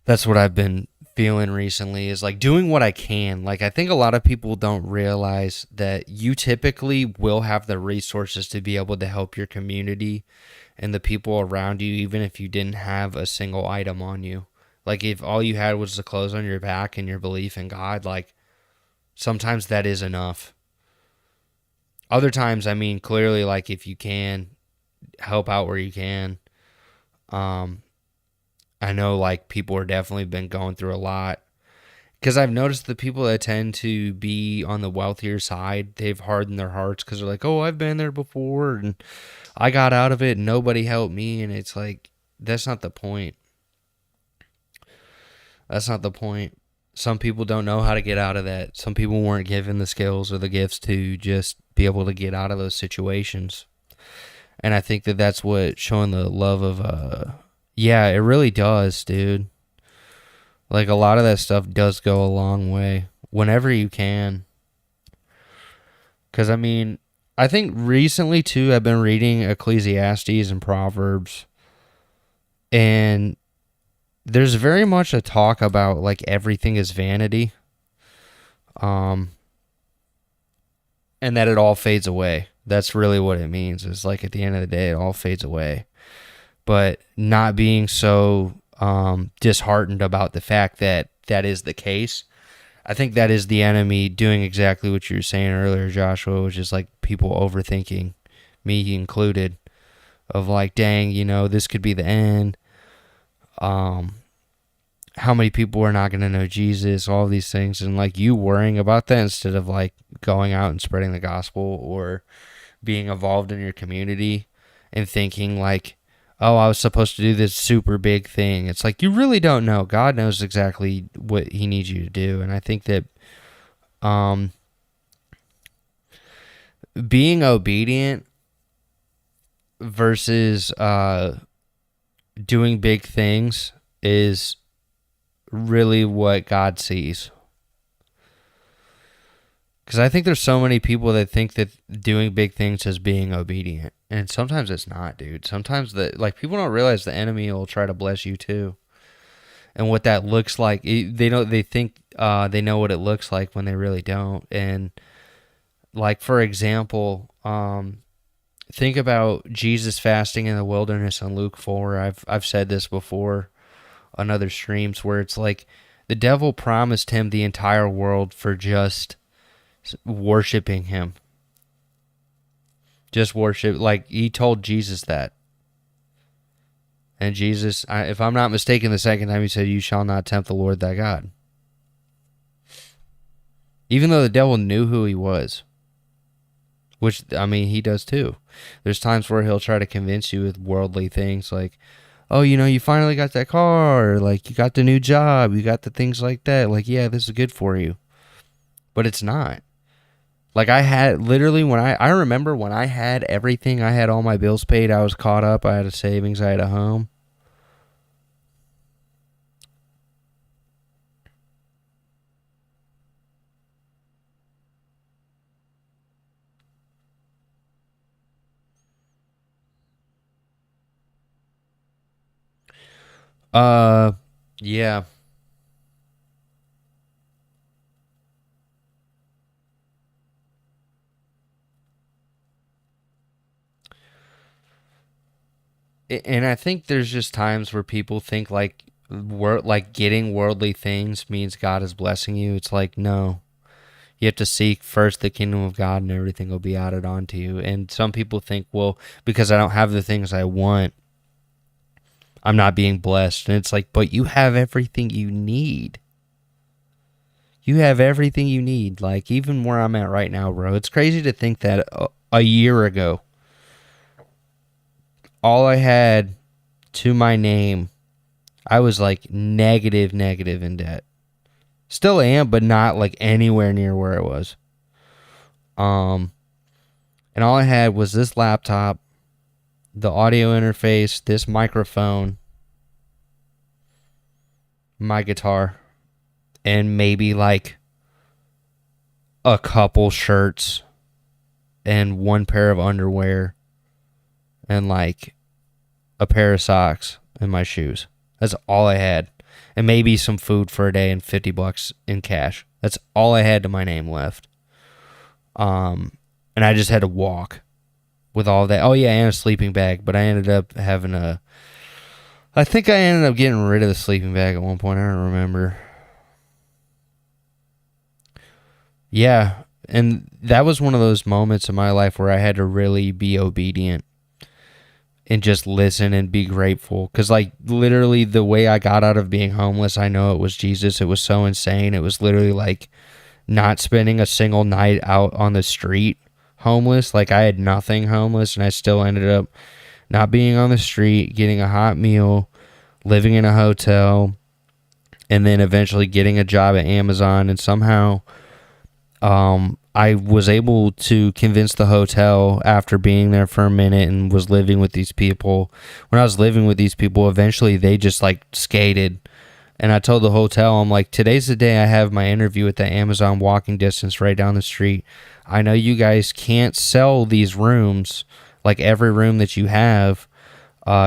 that's what I've been feeling recently, is like doing what I can. Like, I think a lot of people don't realize that you typically will have the resources to be able to help your community and the people around you, even if you didn't have a single item on you. Like, if all you had was the clothes on your back and your belief in God, like, sometimes that is enough. Other times, I mean, clearly, like, if you can help out where you can. Um, I know, like, people are definitely been going through a lot, because I've noticed the people that tend to be on the wealthier side, they've hardened their hearts because they're like, oh, I've been there before and I got out of it and nobody helped me. And it's like, that's not the point. That's not the point. Some people don't know how to get out of that. Some people weren't given the skills or the gifts to just be able to get out of those situations. And I think that that's what showing the love of, yeah, it really does, dude. Like, a lot of that stuff does go a long way whenever you can. Because, I mean, I think recently, too, I've been reading Ecclesiastes and Proverbs. And there's very much a talk about, like, everything is vanity. And that it all fades away. That's really what it means. It's like, at the end of the day, it all fades away. But not being so disheartened about the fact that that is the case. I think that is the enemy doing exactly what you were saying earlier, Joshua, which is like people overthinking, me included, of like, dang, this could be the end. How many people are not going to know Jesus, all these things, and like you worrying about that instead of like going out and spreading the gospel or being involved in your community and thinking like, oh, I was supposed to do this super big thing. It's like, you really don't know. God knows exactly what he needs you to do. And I think that being obedient versus doing big things is really what God sees. Because I think there's so many people that think that doing big things is being obedient. And sometimes it's not, dude. Sometimes people don't realize the enemy will try to bless you too. And what that looks like, they think they know what it looks like when they really don't. And like, for example, think about Jesus fasting in the wilderness in Luke 4. I've said this before on other streams, where it's like the devil promised him the entire world for just worshiping him. Just worship. Like, he told Jesus that. And Jesus, if I'm not mistaken, the second time he said, you shall not tempt the Lord thy God. Even though the devil knew who he was, which, I mean, he does too. There's times where he'll try to convince you with worldly things like, oh, you finally got that car, or like you got the new job, you got the things like that. Like, yeah, this is good for you. But it's not. Like, I had literally when I remember when I had everything, I had all my bills paid, I was caught up, I had a savings, I had a home. Uh, yeah. And I think there's just times where people think like getting worldly things means God is blessing you. It's like, no. You have to seek first the kingdom of God and everything will be added on to you. And some people think, well, because I don't have the things I want, I'm not being blessed. And it's like, but you have everything you need. You have everything you need. Like, even where I'm at right now, bro. It's crazy to think that a year ago, all I had to my name, I was like negative in debt. Still am, but not like anywhere near where it was. And all I had was this laptop, the audio interface, this microphone, my guitar, and maybe like a couple shirts and one pair of underwear and like a pair of socks and my shoes. That's all I had. And maybe some food for a day and $50 in cash. That's all I had to my name left. And I just had to walk with all that. Oh yeah, and a sleeping bag, but I ended up having I think I ended up getting rid of the sleeping bag at one point. I don't remember. Yeah, and that was one of those moments in my life where I had to really be obedient and just listen and be grateful. Because, like, literally the way I got out of being homeless, I know it was Jesus. It was so insane. It was literally like not spending a single night out on the street homeless. Like, I had nothing homeless, and I still ended up not being on the street, getting a hot meal, living in a hotel, and then eventually getting a job at Amazon. And somehow I was able to convince the hotel after being there for a minute and was living with these people. When I was living with these people, eventually they just like skated. And I told the hotel, I'm like, today's the day I have my interview at the Amazon walking distance right down the street. I know you guys can't sell these rooms, like every room that you have,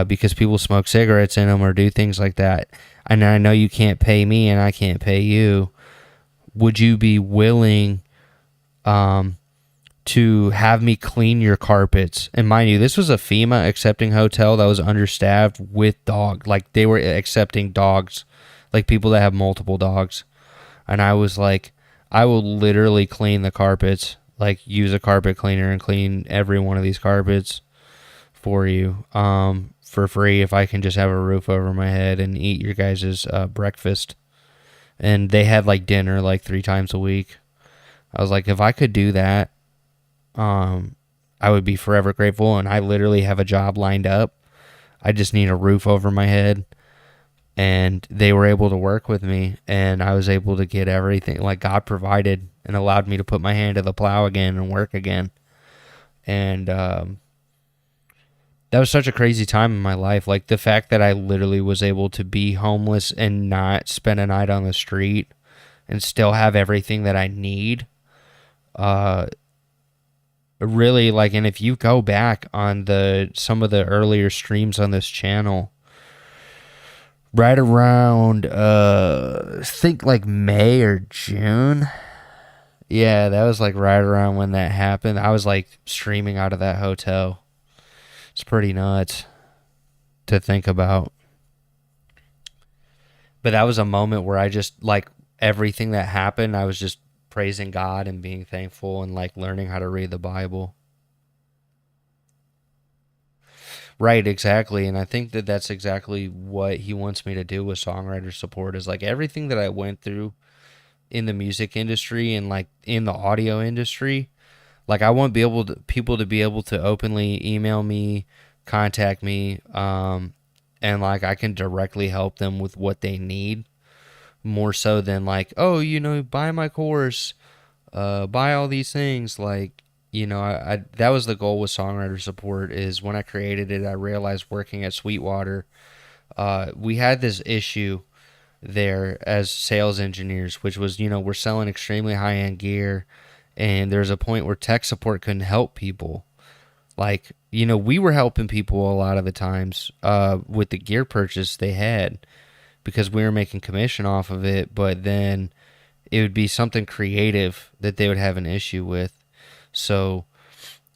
because people smoke cigarettes in them or do things like that. And I know you can't pay me and I can't pay you. Would you be willing to have me clean your carpets? And mind you, this was a FEMA accepting hotel that was understaffed with dog. Like, they were accepting dogs, like people that have multiple dogs. And I was like, I will literally clean the carpets, like use a carpet cleaner and clean every one of these carpets for you for free if I can just have a roof over my head and eat your guys' breakfast. And they had like dinner like 3 times a week. I was like, if I could do that, I would be forever grateful. And I literally have a job lined up. I just need a roof over my head. And they were able to work with me, and I was able to get everything. Like, God provided and allowed me to put my hand to the plow again and work again. And that was such a crazy time in my life. Like, the fact that I literally was able to be homeless and not spend a night on the street and still have everything that I need. Really, like, and if you go back on some of the earlier streams on this channel, right around, I think like May or June. Yeah, that was like right around when that happened. I was like streaming out of that hotel. It's pretty nuts to think about. But that was a moment where I just, like, everything that happened, I was just praising God and being thankful and like learning how to read the Bible. Right, exactly. And I think that that's exactly what he wants me to do with songwriter support, is like everything that I went through in the music industry and like in the audio industry. Like I want people to be able to openly email me, contact me, and like I can directly help them with what they need more so than like, oh, buy my course, buy all these things. Like, I that was the goal with songwriter support. Is when I created it, I realized working at Sweetwater, we had this issue there as sales engineers, which was, we're selling extremely high end gear, and there's a point where tech support couldn't help people. Like, we were helping people a lot of the times with the gear purchase they had because we were making commission off of it, but then it would be something creative that they would have an issue with. So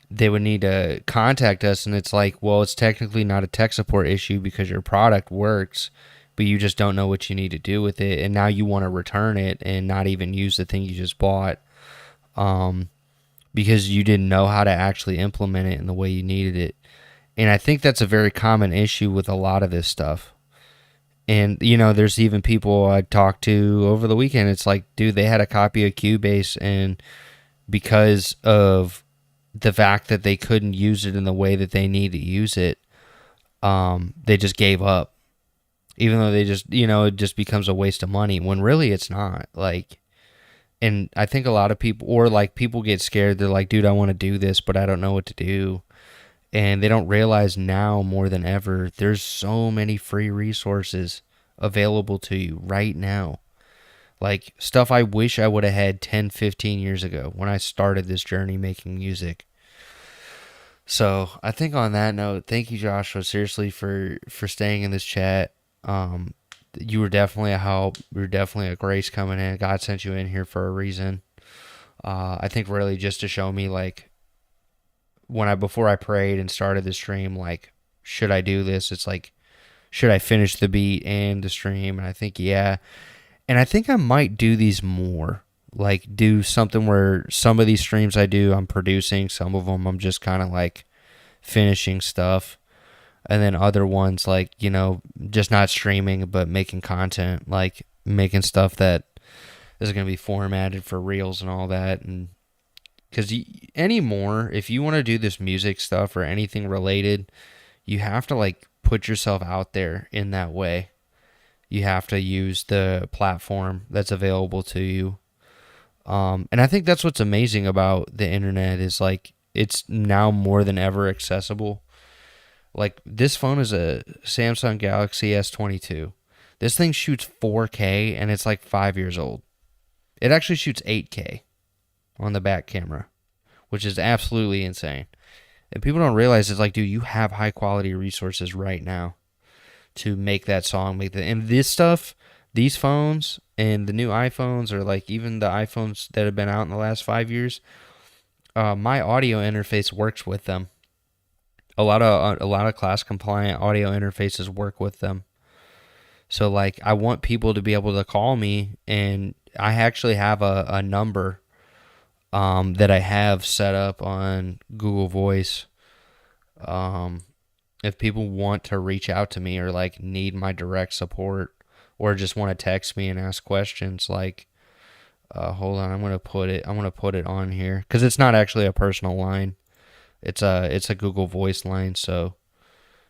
they would need to contact us, and it's like, well, it's technically not a tech support issue because your product works, but you just don't know what you need to do with it, and now you want to return it and not even use the thing you just bought, because you didn't know how to actually implement it in the way you needed it. And I think that's a very common issue with a lot of this stuff. And, there's even people I talked to over the weekend. It's like, dude, they had a copy of Cubase, and because of the fact that they couldn't use it in the way that they need to use it, they just gave up. Even though they just, it just becomes a waste of money when really it's not. Like, and I think a lot of people, or like people get scared. They're like, dude, I want to do this, but I don't know what to do. And they don't realize now more than ever, there's so many free resources available to you right now. Like stuff I wish I would have had 10, 15 years ago when I started this journey making music. So I think on that note, thank you, Joshua, seriously for staying in this chat. You were definitely a help. You were definitely a grace coming in. God sent you in here for a reason. I think really just to show me like before I prayed and started the stream, like, should I do this? It's like, should I finish the beat and the stream? And I think, yeah. And I think I might do these more. Like, do something where some of these streams I do, I'm producing. Some of them I'm just kind of like finishing stuff. And then other ones, like, just not streaming, but making content. Like, making stuff that is going to be formatted for reels and all that. And because anymore, if you want to do this music stuff or anything related, you have to like put yourself out there in that way. You have to use the platform that's available to you. And I think that's what's amazing about the internet is like it's now more than ever accessible. Like this phone is a Samsung Galaxy S22. This thing shoots 4K and it's like 5 years old. It actually shoots 8K. On the back camera, which is absolutely insane. And people don't realize it's like, dude, you have high quality resources right now to make that song, and this stuff, these phones and the new iPhones, or like even the iPhones that have been out in the last 5 years, my audio interface works with them. A lot of class compliant audio interfaces work with them. So like, I want people to be able to call me, and I actually have a number that I have set up on Google Voice. If people want to reach out to me or like need my direct support or just want to text me and ask questions, like, hold on, I'm gonna put it on here because it's not actually a personal line. It's a Google Voice line, so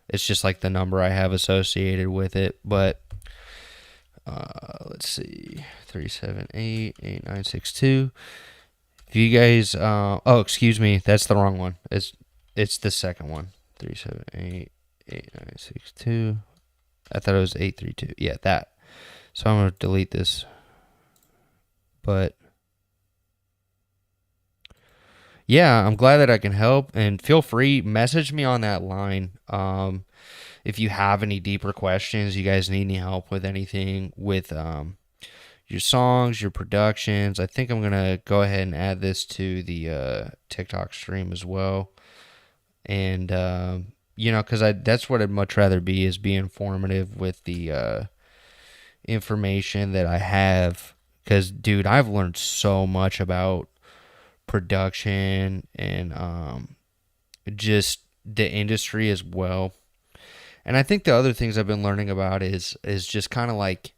it's just like the number I have associated with it. But let's see, 378-8962. If you guys, excuse me, that's the wrong one. It's the second one. 378-8962. I thought it was 832. Yeah, that. So I'm gonna delete this. But yeah, I'm glad that I can help, and feel free, message me on that line. If you have any deeper questions, you guys need any help with anything with your songs, your productions. I think I'm going to go ahead and add this to the TikTok stream as well. And, because that's what I'd much rather be, is be informative with the information that I have. Because, dude, I've learned so much about production and just the industry as well. And I think the other things I've been learning about is just kind of like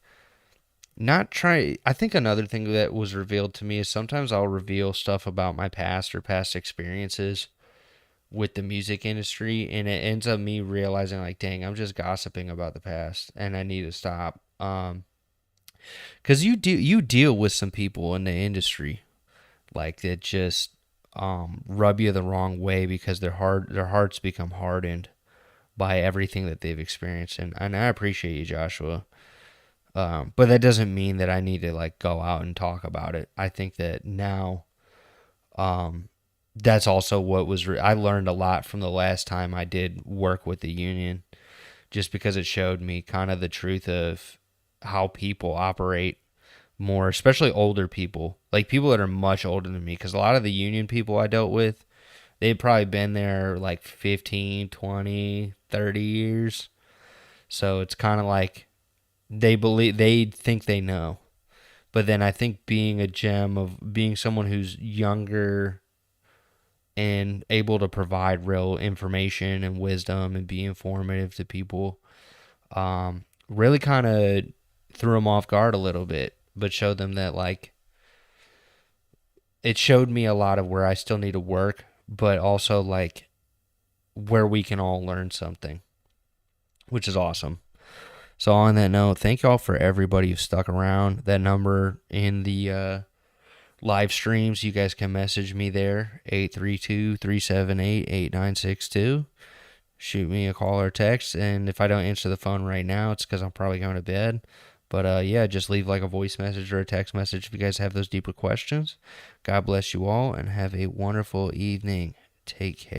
not try. I think another thing that was revealed to me is sometimes I'll reveal stuff about my past or past experiences with the music industry, and it ends up me realizing like, dang, I'm just gossiping about the past, and I need to stop. Because you deal with some people in the industry like that just rub you the wrong way because their hearts become hardened by everything that they've experienced, and I appreciate you, Joshua. But that doesn't mean that I need to like go out and talk about it. I think that now, um, that's also what was I learned a lot from the last time I did work with the union, just because it showed me kind of the truth of how people operate more, especially older people, like people that are much older than me. Because a lot of the union people I dealt with, they'd probably been there like 15, 20, 30 years. So it's kind of like they think they know. But then I think being a gem of being someone who's younger and able to provide real information and wisdom and be informative to people, really kind of threw them off guard a little bit, but showed them that like it showed me a lot of where I still need to work, but also like where we can all learn something, which is awesome. So on that note, thank y'all for everybody who stuck around. That number in the live streams, you guys can message me there, 832-378-8962. Shoot me a call or text, and if I don't answer the phone right now, it's because I'm probably going to bed. But yeah, just leave like a voice message or a text message if you guys have those deeper questions. God bless you all, and have a wonderful evening. Take care.